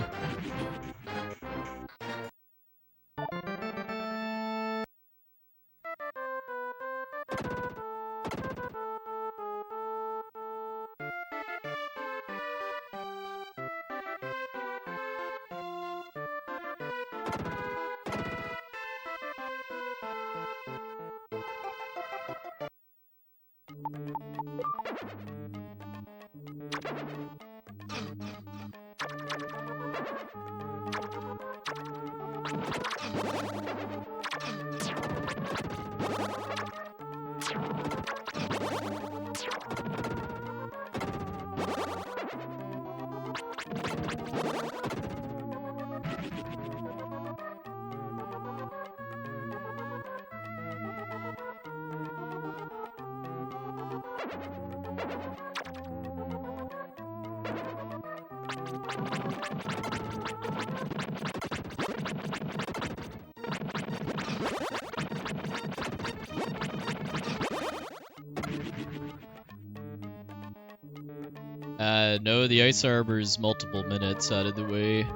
No, the ice arbor's multiple minutes out of the way.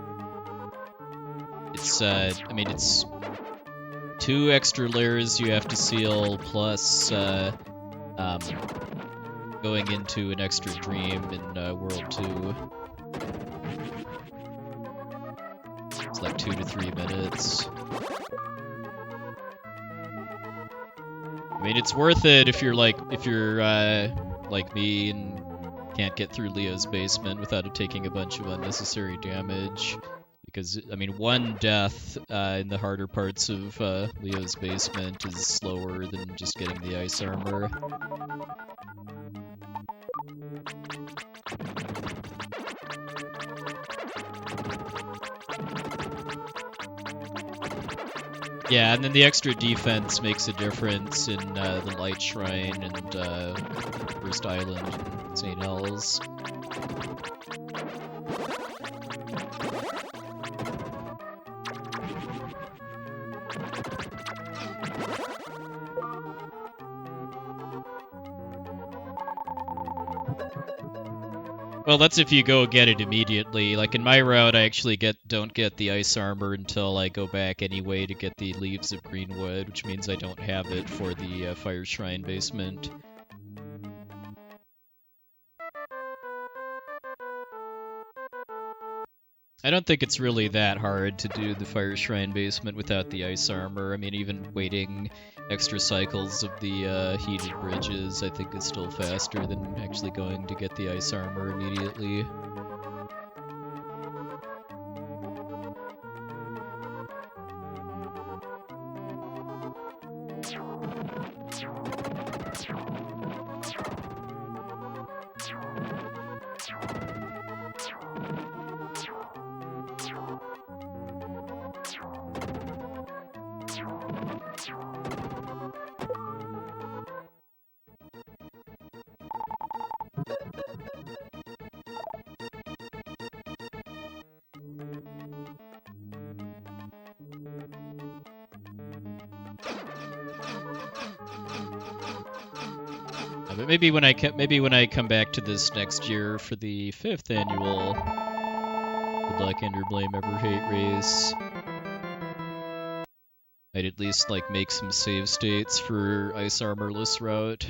It's, I mean, it's 2 extra layers you have to seal, plus, going into an extra dream in, World 2. It's like 2 to 3 minutes. I mean, it's worth it if you're like me and can't get through Leo's basement without it taking a bunch of unnecessary damage. Because, I mean, one death in the harder parts of Leo's basement is slower than just getting the ice armor. Yeah, and then the extra defense makes a difference in the Light Shrine and First Island and St. L's. Well, that's if you go get it immediately. Like in my route, I actually don't get the ice armor until I go back anyway to get the Leaves of Greenwood, which means I don't have it for the Fire Shrine basement. I don't think it's really that hard to do the Fire Shrine basement without the ice armor. I mean, even waiting extra cycles of the heated bridges, I think is still faster than actually going to get the ice armor immediately. But maybe when I come back to this next year for the 5th annual Good Luck Ender Blame Ever Hate Race, I'd at least like make some save states for Ice Armorless Route.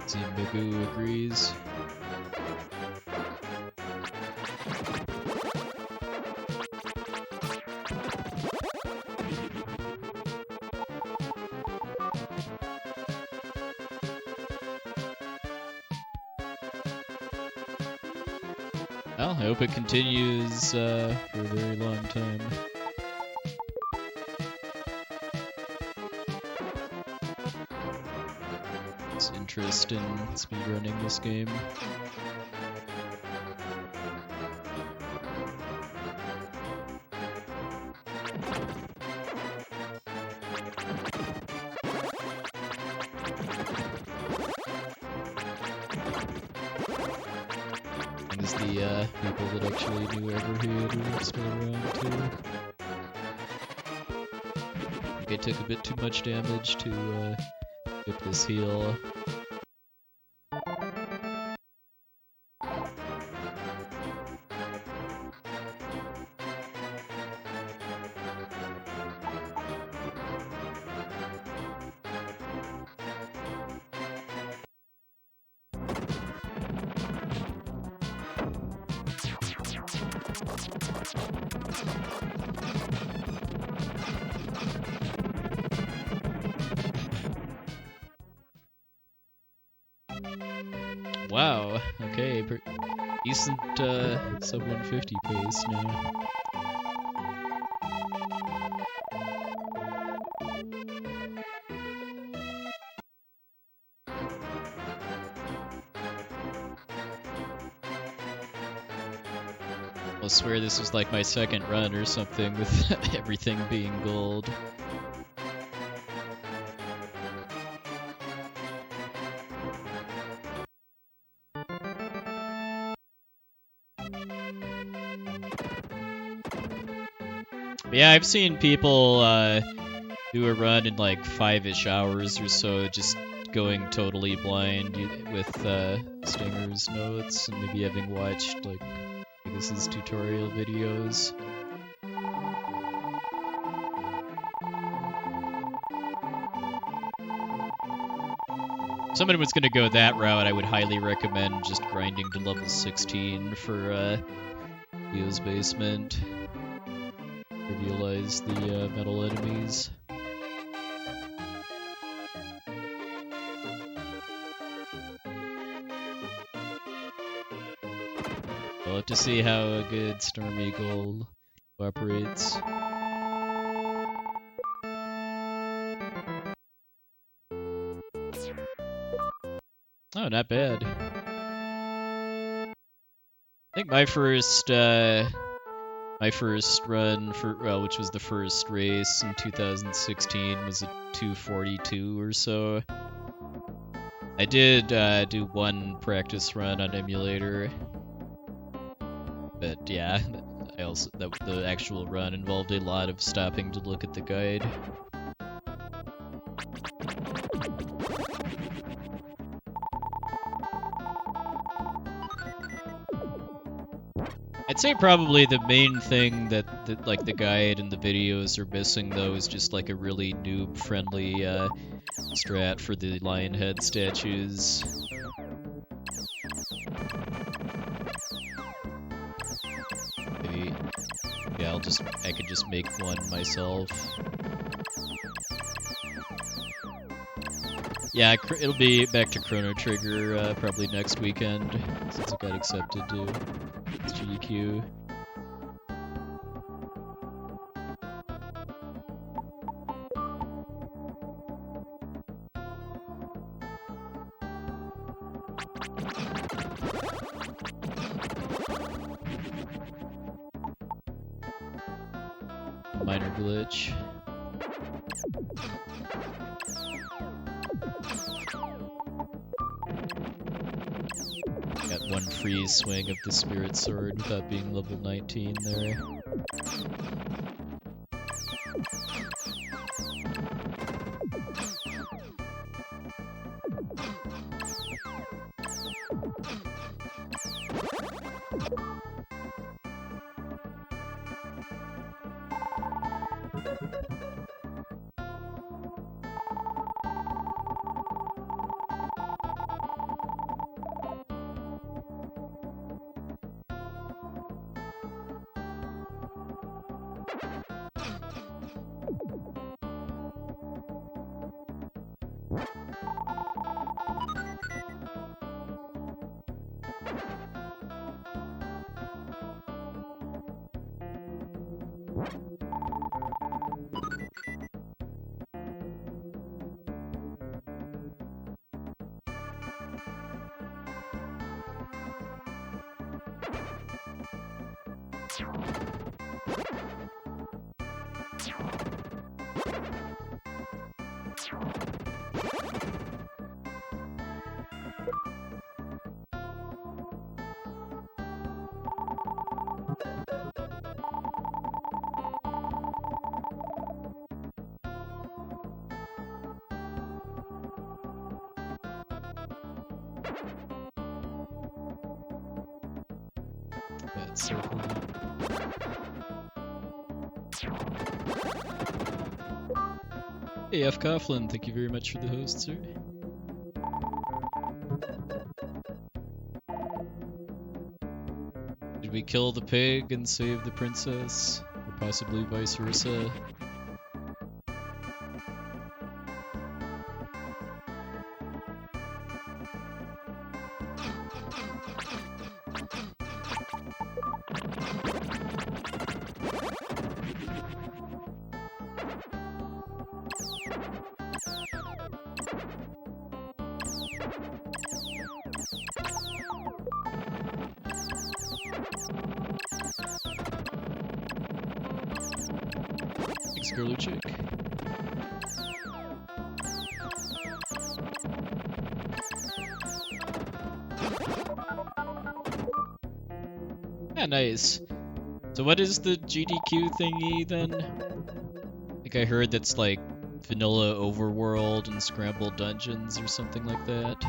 Zimbabwe agrees. Well, I hope it continues for a very long time. It's interest in speedrunning this game. The people that actually knew Everhead are still around too. I think I took a bit too much damage to get this heal. Wow, okay, decent sub 150 pace now. I swear this was like my second run or something with everything being gold. Yeah, I've seen people do a run in like 5-ish hours or so, just going totally blind with Stinger's notes, and maybe having watched like Vegas's tutorial videos. If someone was going to go that route, I would highly recommend just grinding to level 16 for Theo's Basement. Realize the metal enemies. We'll have to see how a good Storm Eagle operates. Oh, not bad. I think my first run which was the first race in 2016, was a 242 or so. I did do one practice run on emulator, but yeah, the actual run involved a lot of stopping to look at the guide. I'd say probably the main thing that like the guide and the videos are missing though is just like a really noob-friendly strat for the lion head statues. Maybe, yeah, I could just make one myself. Yeah, it'll be back to Chrono Trigger probably next weekend, since it got accepted to GDQ. Minor glitch. Got one free swing of the Spirit Sword without being level 19 there. That circle. Hey, F. Coughlin, thank you very much for the host, sir. Did we kill the pig and save the princess? Or possibly vice versa? Thanks, girly chick. Yeah, nice. So what is the GDQ thingy then? I think I heard that's like vanilla overworld and scrambled dungeons or something like that.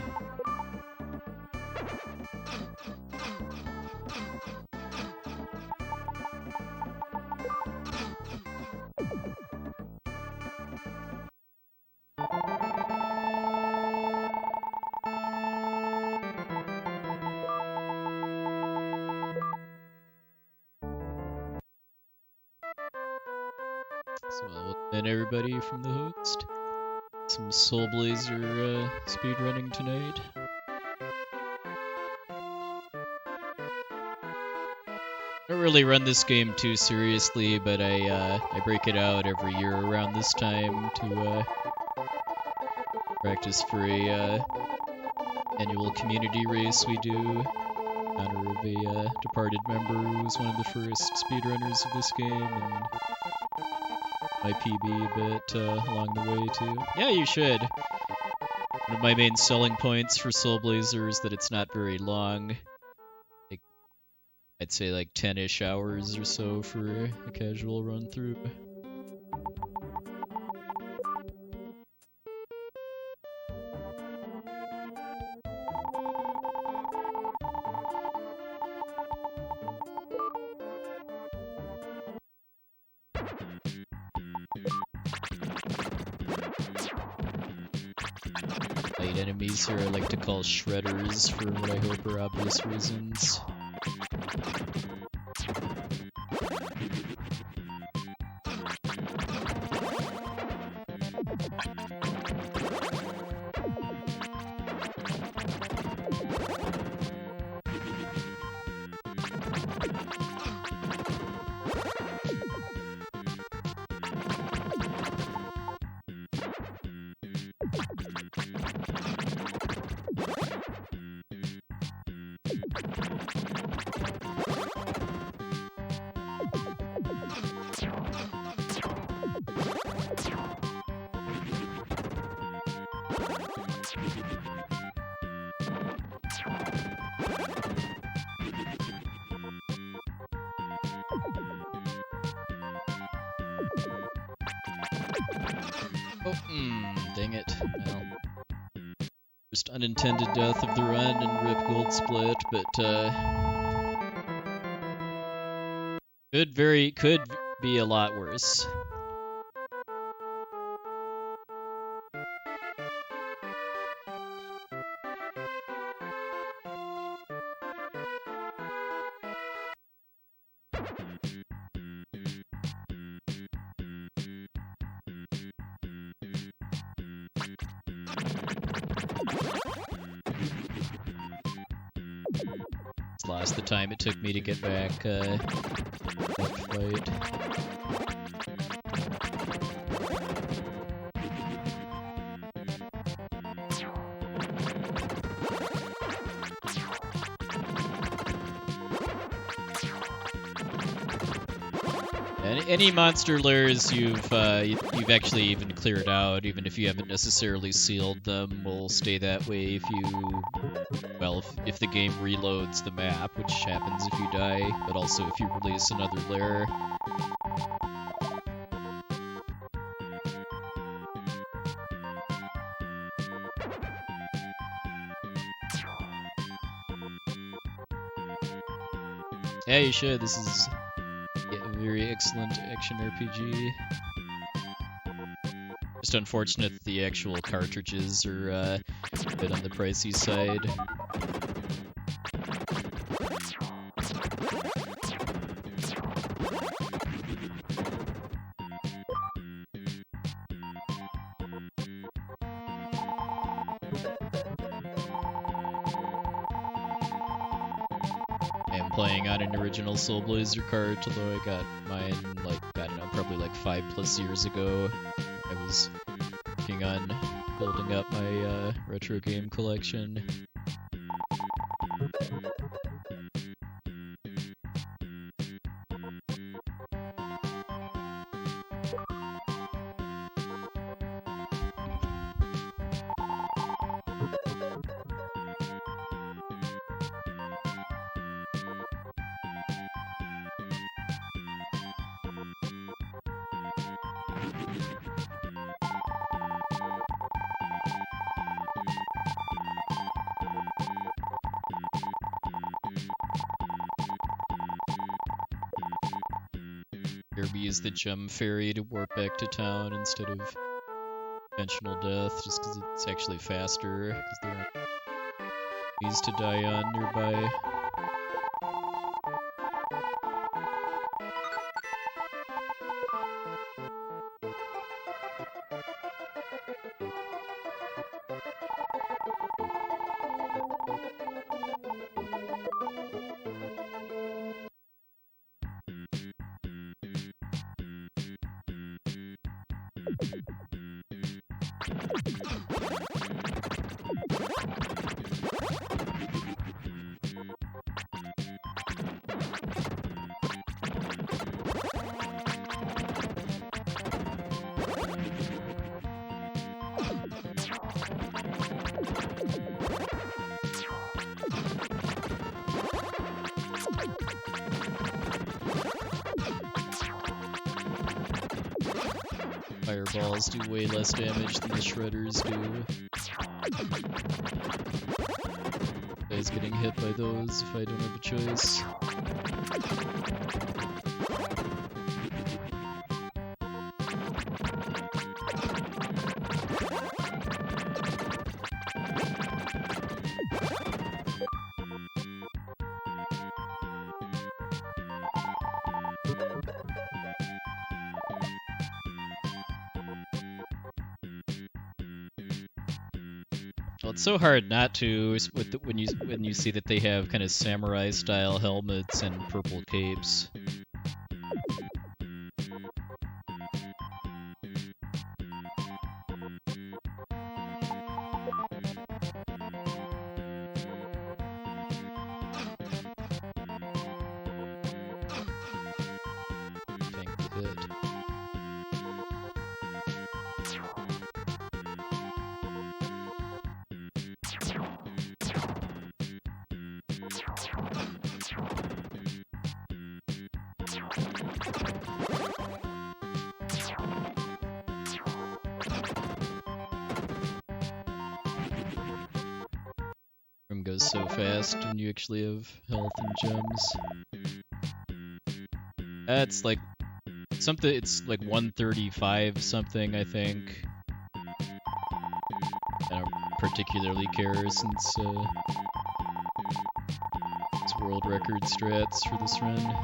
So I'll thank everybody from the host. Some Soul Blazer speedrunning tonight. I don't really run this game too seriously, but I break it out every year around this time to practice for a annual community race we do in honor of a departed member who was one of the first speedrunners of this game, and my PB a bit along the way too. Yeah, you should. One of my main selling points for Soul Blazer is that it's not very long. Like, I'd say like 10-ish hours or so for a casual run through. Enemies here I like to call shredders for what I hope are obvious reasons. Oh, dang it. Well, first unintended death of the run and Rip Gold Split, but could be a lot worse. Lost the time it took me to get back that fight. Any monster lairs you've actually even cleared out, even if you haven't necessarily sealed them, will stay that way if you, well, if the game reloads the map, which happens if you die, but also if you release another lair. Yeah, you should. This is a very excellent action RPG. Just unfortunate that the actual cartridges are a bit on the pricey side. Playing on an original Soul Blazer cart, although I got mine, like, I don't know, probably like 5+ years ago. I was working on building up my retro game collection. Kirby used the gem fairy to warp back to town instead of conventional death, just because it's actually faster, because there aren't enemies to die on nearby. Fireballs do way less damage than the shredders do. Guys getting hit by those if I don't have a choice. Well, it's so hard not to with when you see that they have kind of samurai style helmets and purple capes. Tank the hit. goes so fast when you actually have health and gems. That's like something, it's like 135 something, I think. I don't particularly care since it's world record strats for this run.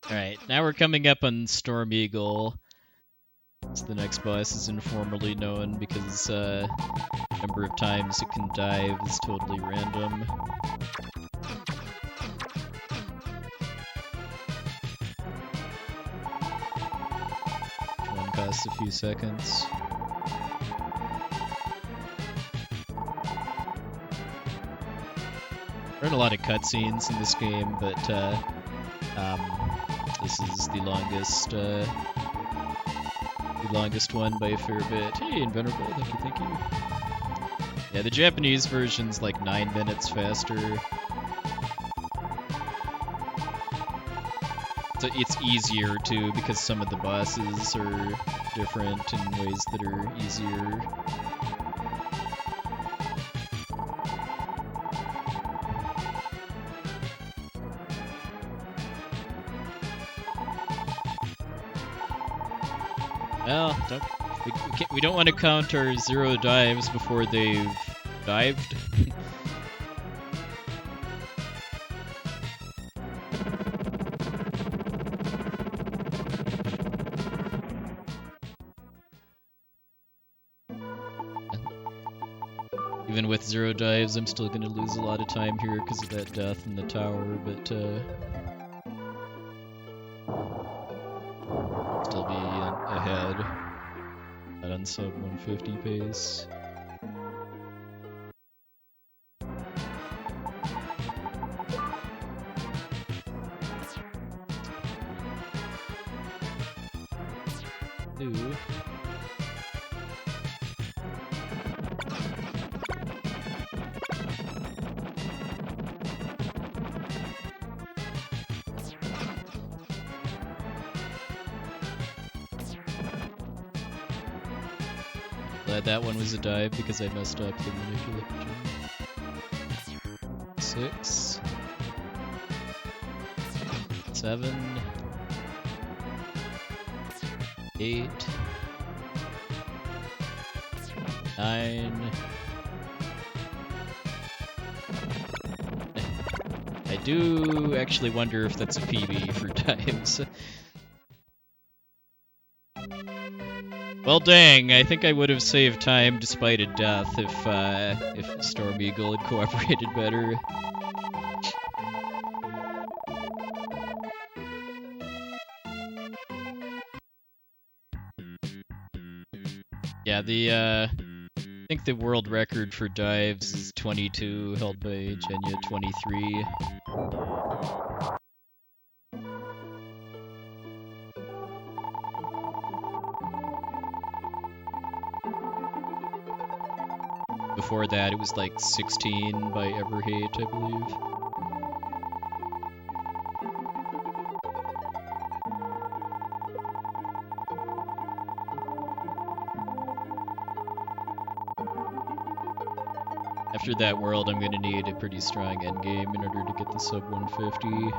Alright, now we're coming up on Storm Eagle. It's the next boss is informally known because number of times it can dive is totally random. One costs a few seconds. There aren't a lot of cutscenes in this game, but this is the longest one by a fair bit. Hey, Invenerable, thank you. Yeah, the Japanese version's like 9 minutes faster. So it's easier too, because some of the bosses are different in ways that are easier. Well, we don't want to count our 0 dives before they've dived. Even with 0 dives, I'm still gonna lose a lot of time here because of that death in the tower, but still be ahead at on sub 150 pace. Ooh. Glad that one was a dive because I messed up the manipulation. 6, 7, 8, 9. I do actually wonder if that's a PB for dives. Well, dang, I think I would have saved time despite a death if Storm Eagle had cooperated better. Yeah, I think the world record for dives is 22, held by Genya 23. Before that, it was like 16 by Everhate, I believe. After that world, I'm gonna need a pretty strong endgame in order to get the sub 150.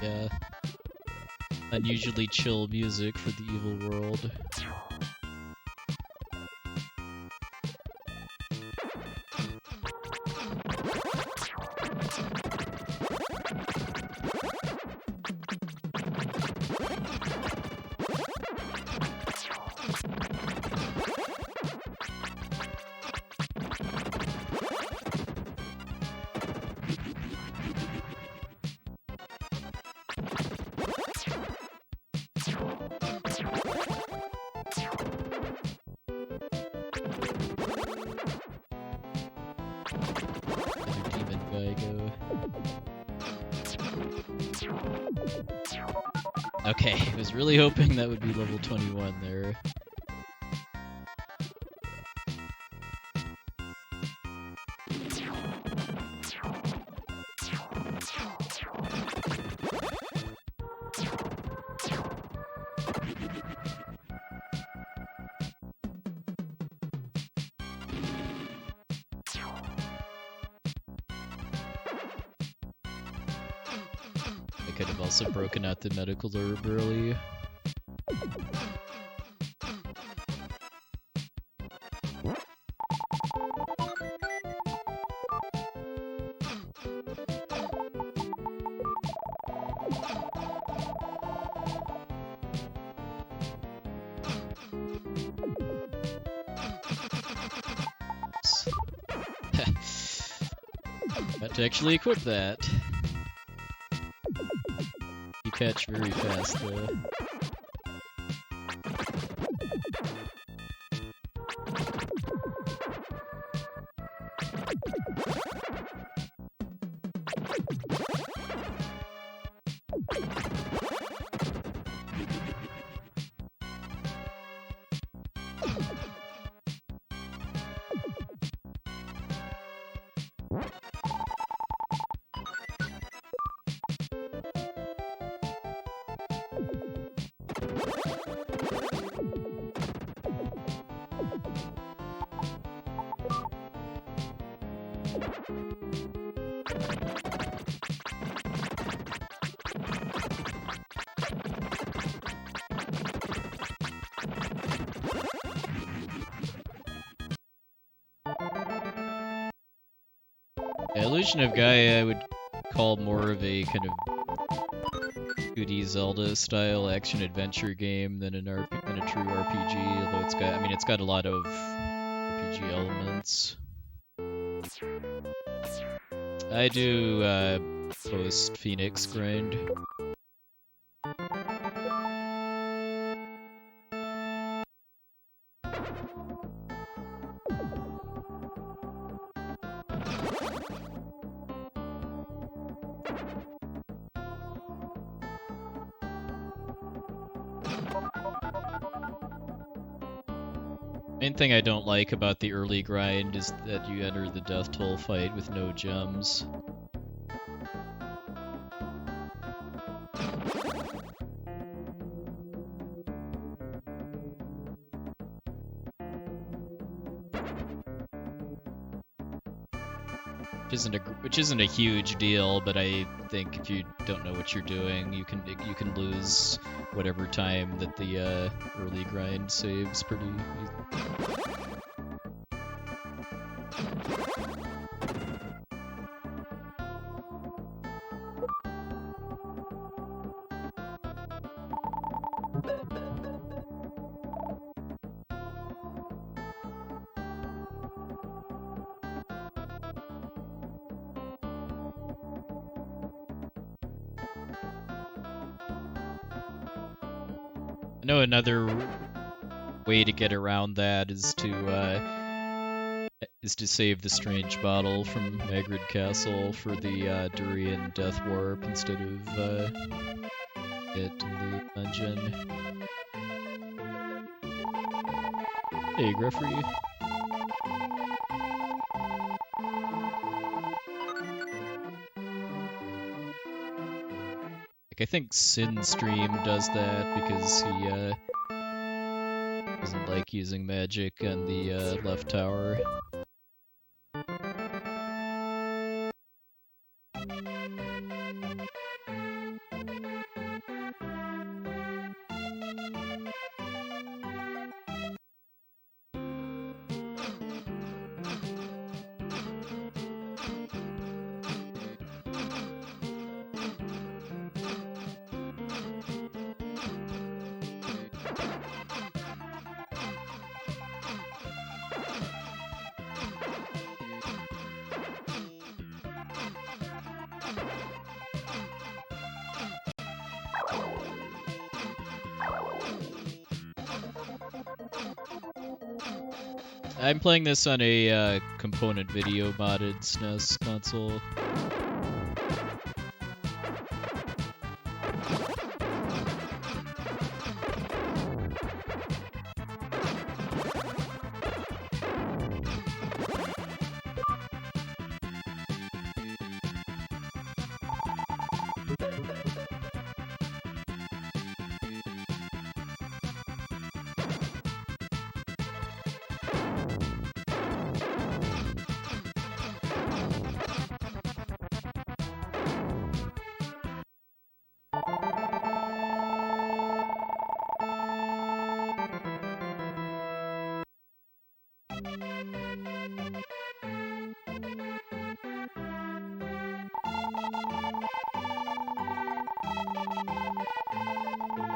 Yeah. Unusually chill music for the evil world. Okay, I was really hoping that would be level 21 there. I could have also broken out the medical herb early. Got to actually equip that. You catch very fast though. Yeah, Illusion of Gaia I would call more of a kind of 2D Zelda style action adventure game than than a true RPG, although it's got a lot of RPG elements. I do post Phoenix grind. Main thing I don't like about the early grind is that you enter the Deathtoll fight with no gems. Which isn't a huge deal, but I think if you don't know what you're doing, you can lose whatever time that the early grind saves pretty easy. I know another way to get around that is to save the strange bottle from Magrid Castle for the Durian Death Warp instead of it in the dungeon. Hey, Griffrey. I think Sin Stream does that because he doesn't like using magic on the left tower. I'm playing this on a component video modded SNES console.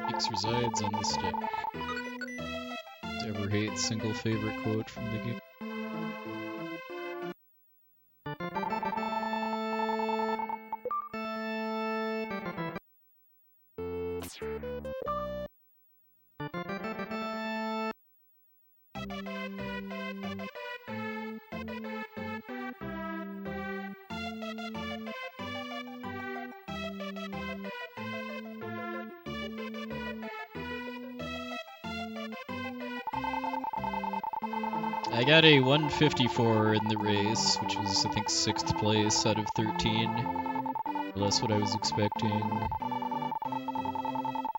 X resides on the stick. Ever hate single favorite quote from the game? I got a 154 in the race, which was, I think, 6th place out of 13. That's what I was expecting.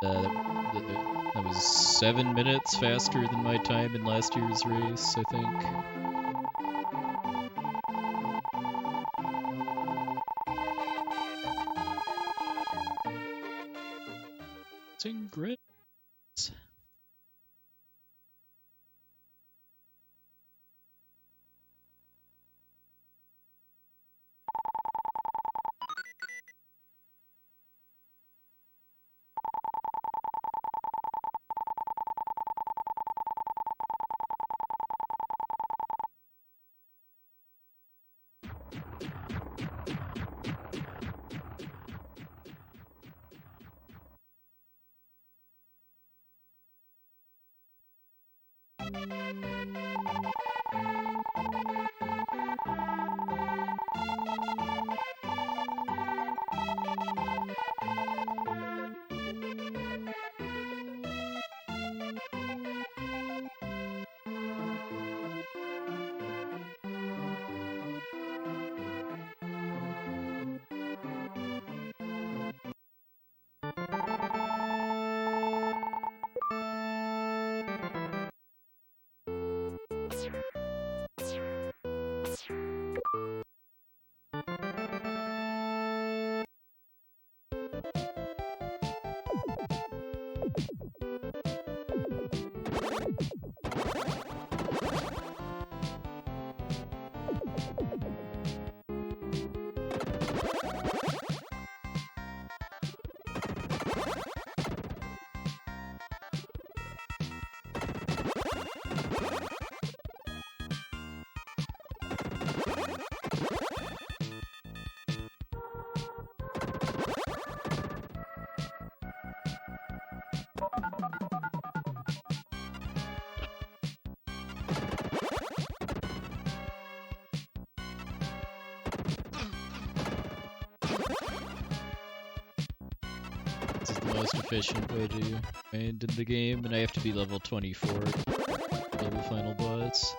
That was 7 minutes faster than my time in last year's race, I think. Congrats. This is the most efficient way to grind in the game, and I have to be level 24 level final boss.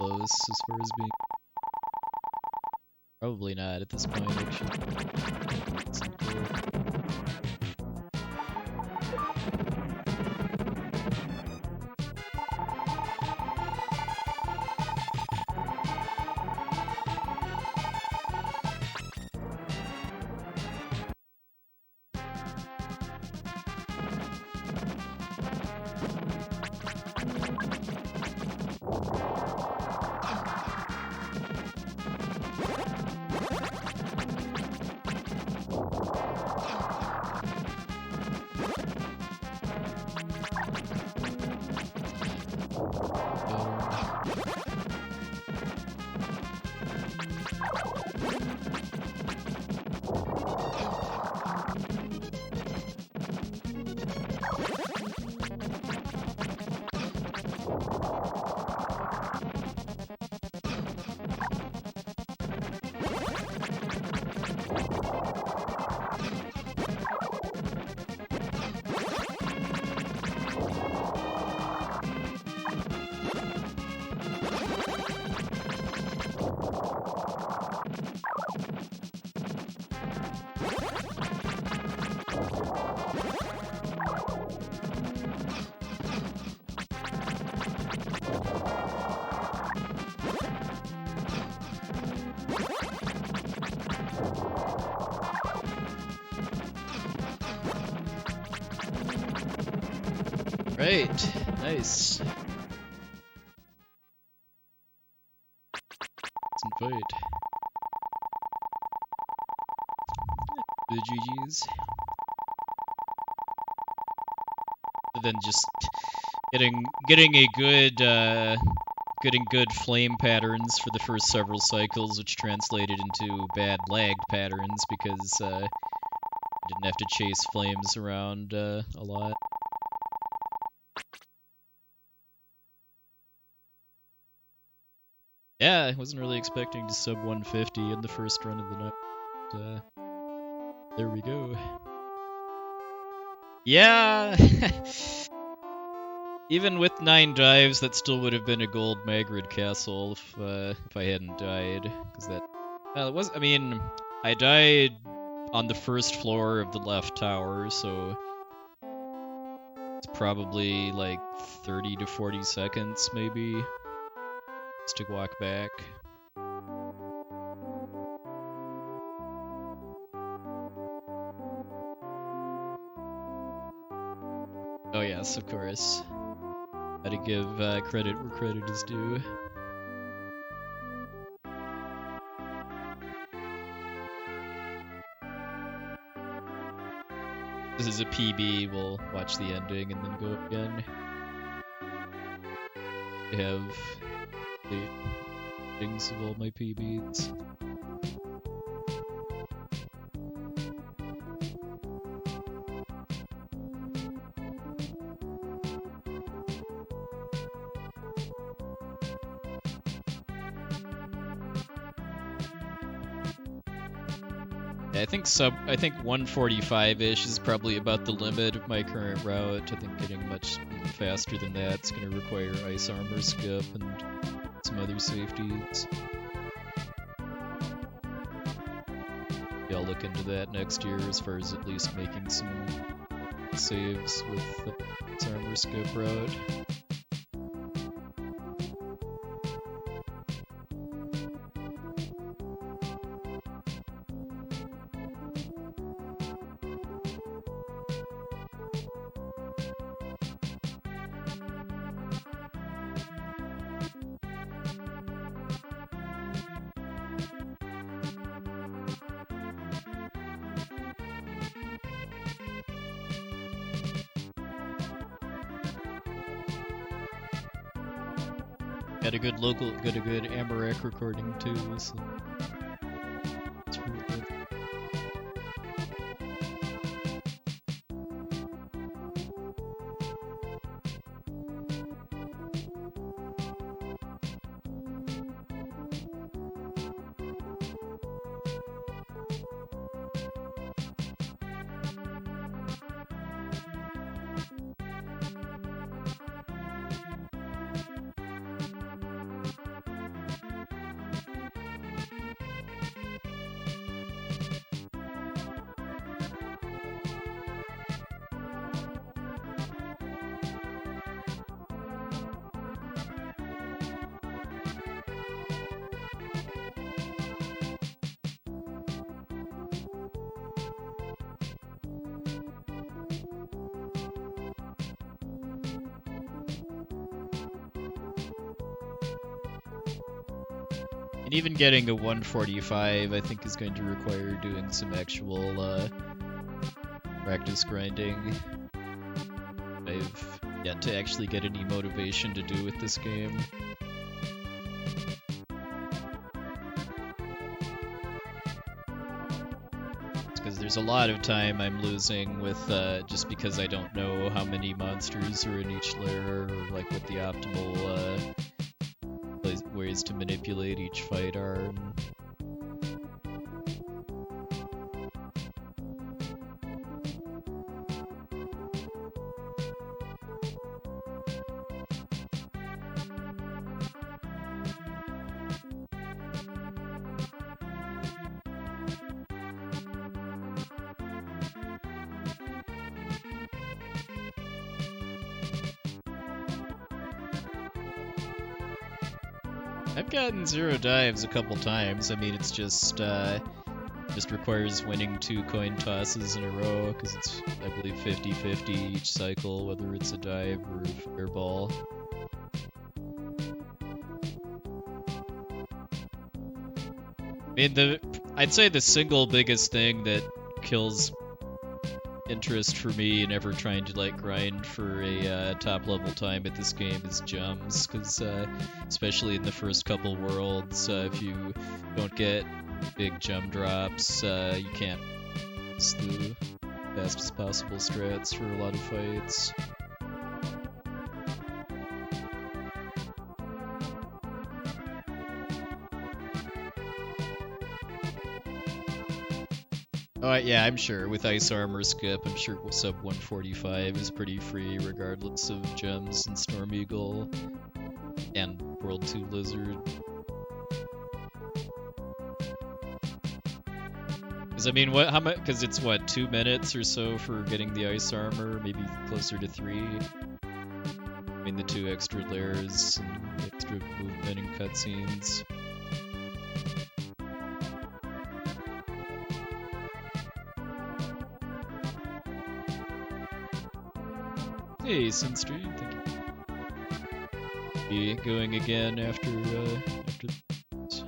close as far as being... Probably not at this point, actually. Right, nice. Some fight. The GG's. But then just getting a getting good flame patterns for the first several cycles, which translated into bad lagged patterns because I didn't have to chase flames around a lot. Yeah, I wasn't really expecting to sub 150 in the first run of the night. But, there we go. Yeah! Even with 9 dives, that still would have been a gold Magrid castle if I hadn't died. Because that... it was... I mean, I died on the first floor of the left tower, so... It's probably like 30 to 40 seconds, maybe. To walk back. Oh yes, of course. Gotta give credit where credit is due. This is a PB, we'll watch the ending and then go again. I have the things of all my PBs. I think 145-ish is probably about the limit of my current route. I think getting much faster than that is going to require ice armor skip and some other safeties. Yeah, I'll look into that next year as far as at least making some saves with the ice armor skip route. Got a good Amarak recording too, so it's really good. Even getting a 145, I think, is going to require doing some actual practice grinding. I've yet to actually get any motivation to do with this game. Because there's a lot of time I'm losing with just because I don't know how many monsters are in each layer, or like what the optimal ways to manipulate each fight are. I've gotten 0 dives a couple times. I mean, it's just requires winning 2 coin tosses in a row, because it's, I believe, 50-50 each cycle, whether it's a dive or a fireball. I mean, I'd say the single biggest thing that kills interest for me in ever trying to like grind for a top level time at this game is gems, because especially in the first couple worlds, if you don't get big gem drops, you can't use the fastest possible strats for a lot of fights. Oh, yeah, I'm sure. With Ice Armor Skip, I'm sure sub 145 is pretty free, regardless of gems and Storm Eagle and World 2 Lizard. Because, I mean, how much? Because it's, what, 2 minutes or so for getting the Ice Armor? Maybe closer to 3? I mean, the 2 extra layers and extra movement and cutscenes. Hey, Sunstream, thank you. Be going again after this.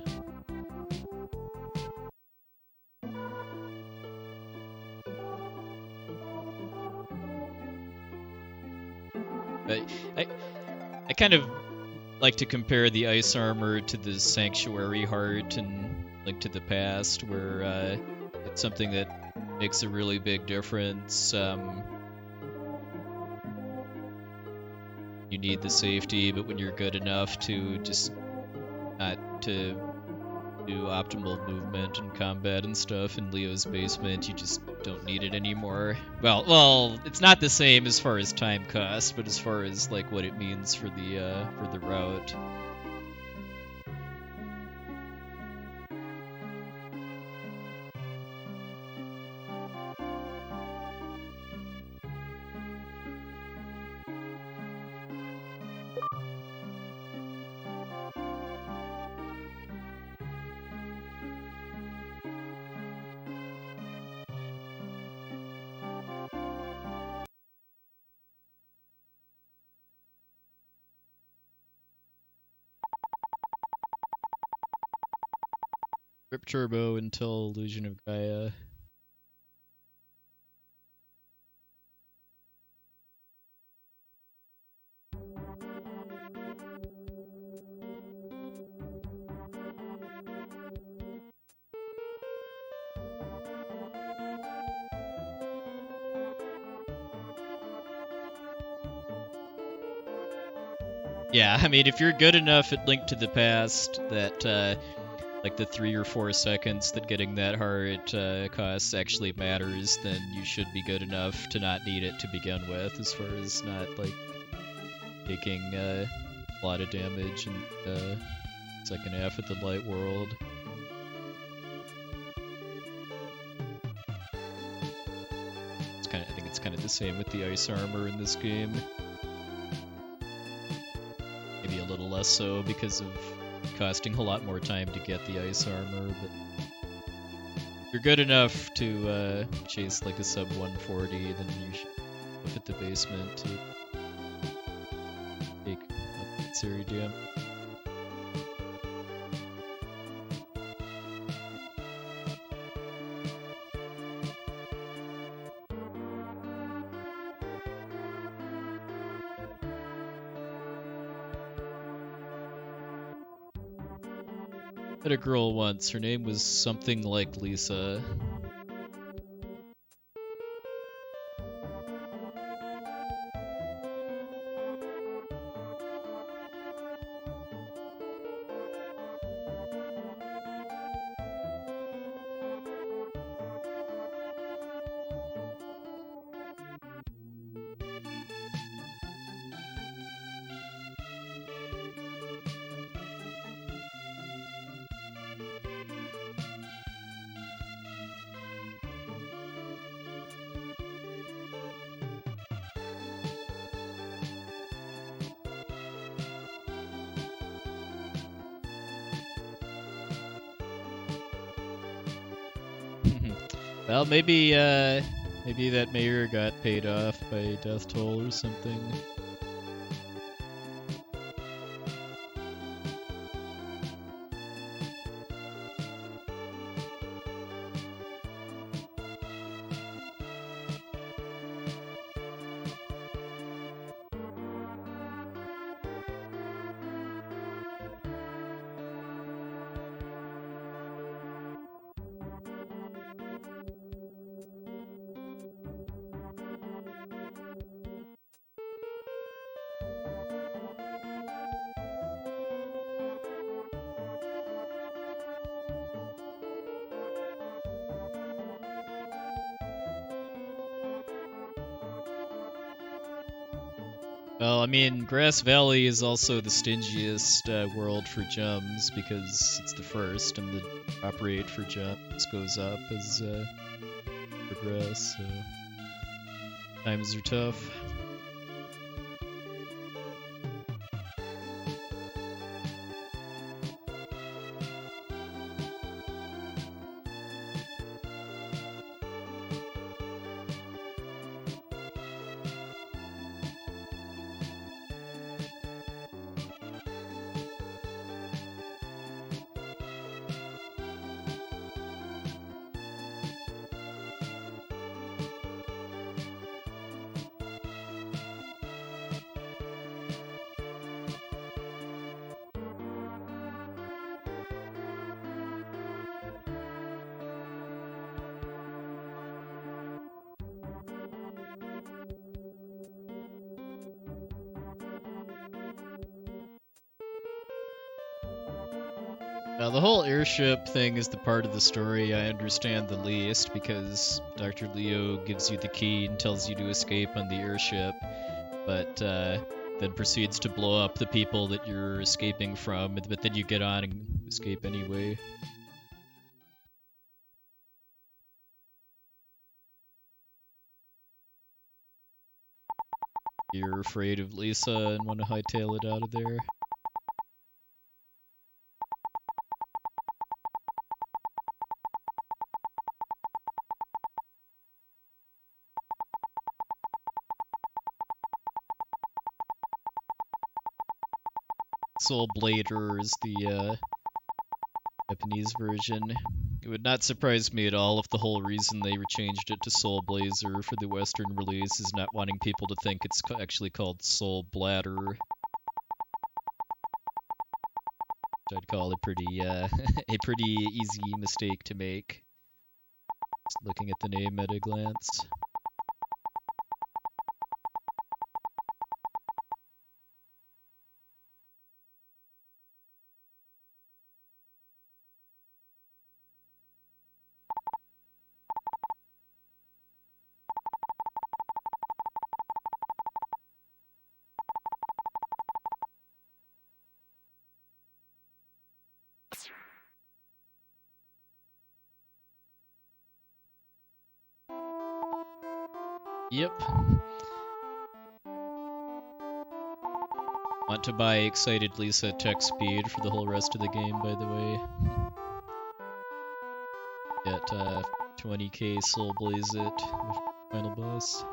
I kind of like to compare the Ice Armor to the Sanctuary Heart and Link to the Past, where it's something that makes a really big difference. You need the safety, but when you're good enough to just not to do optimal movement and combat and stuff in Leo's basement, you just don't need it anymore. Well, it's not the same as far as time cost, but as far as like what it means for the route. Rip Turbo until Illusion of Gaia. Yeah, I mean, if you're good enough at Link to the Past that like the 3 or 4 seconds that getting that heart costs actually matters, then you should be good enough to not need it to begin with, as far as not like taking a lot of damage in the second half of the Light World. I think it's kind of the same with the Ice Armor in this game. Maybe a little less so because of costing a lot more time to get the Ice Armor, but if you're good enough to chase like a sub 140, then you should look at the basement to take unnecessary damage. Had a girl once. Her name was something like Lisa. Well, maybe that mayor got paid off by Deathtoll or something. Well, I mean, Grass Valley is also the stingiest world for gems because it's the first, and the drop rate for gems goes up as progress. So times are tough. Now, the whole airship thing is the part of the story I understand the least because Dr. Leo gives you the key and tells you to escape on the airship, but then proceeds to blow up the people that you're escaping from, but then you get on and escape anyway. You're afraid of Lisa and want to hightail it out of there. Soul Blader is the Japanese version. It would not surprise me at all if the whole reason they changed it to Soul Blazer for the Western release is not wanting people to think it's actually called Soul Bladder. Which I'd call a pretty a pretty easy mistake to make. Just looking at the name at a glance. Yep. Want to buy Excited Lisa Tech Speed for the whole rest of the game, by the way. Get 20k Soul Blaze it, the final boss.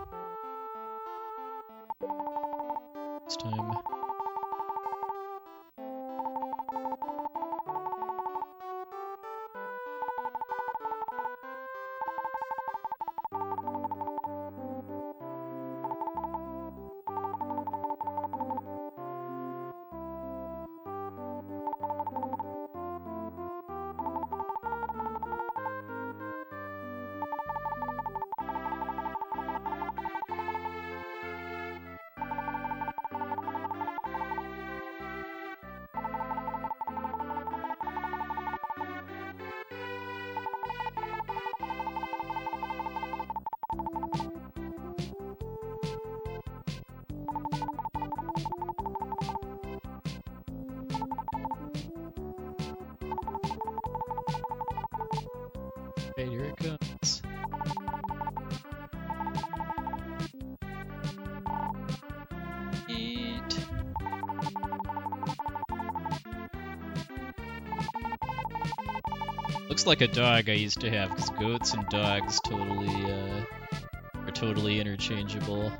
This time. Right, here it comes. Eat. Looks like a dog I used to have, because goats and dogs are totally interchangeable.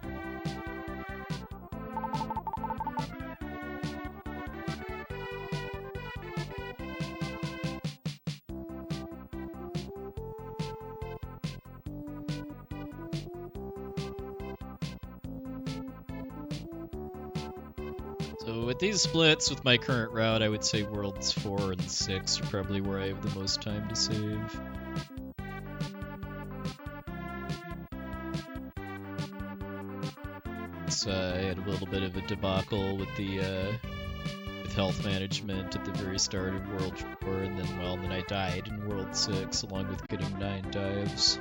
So with these splits, with my current route, I would say Worlds 4 and 6 are probably where I have the most time to save. So I had a little bit of a debacle with the with health management at the very start of World 4, and then I died in World 6 along with getting 9 dives.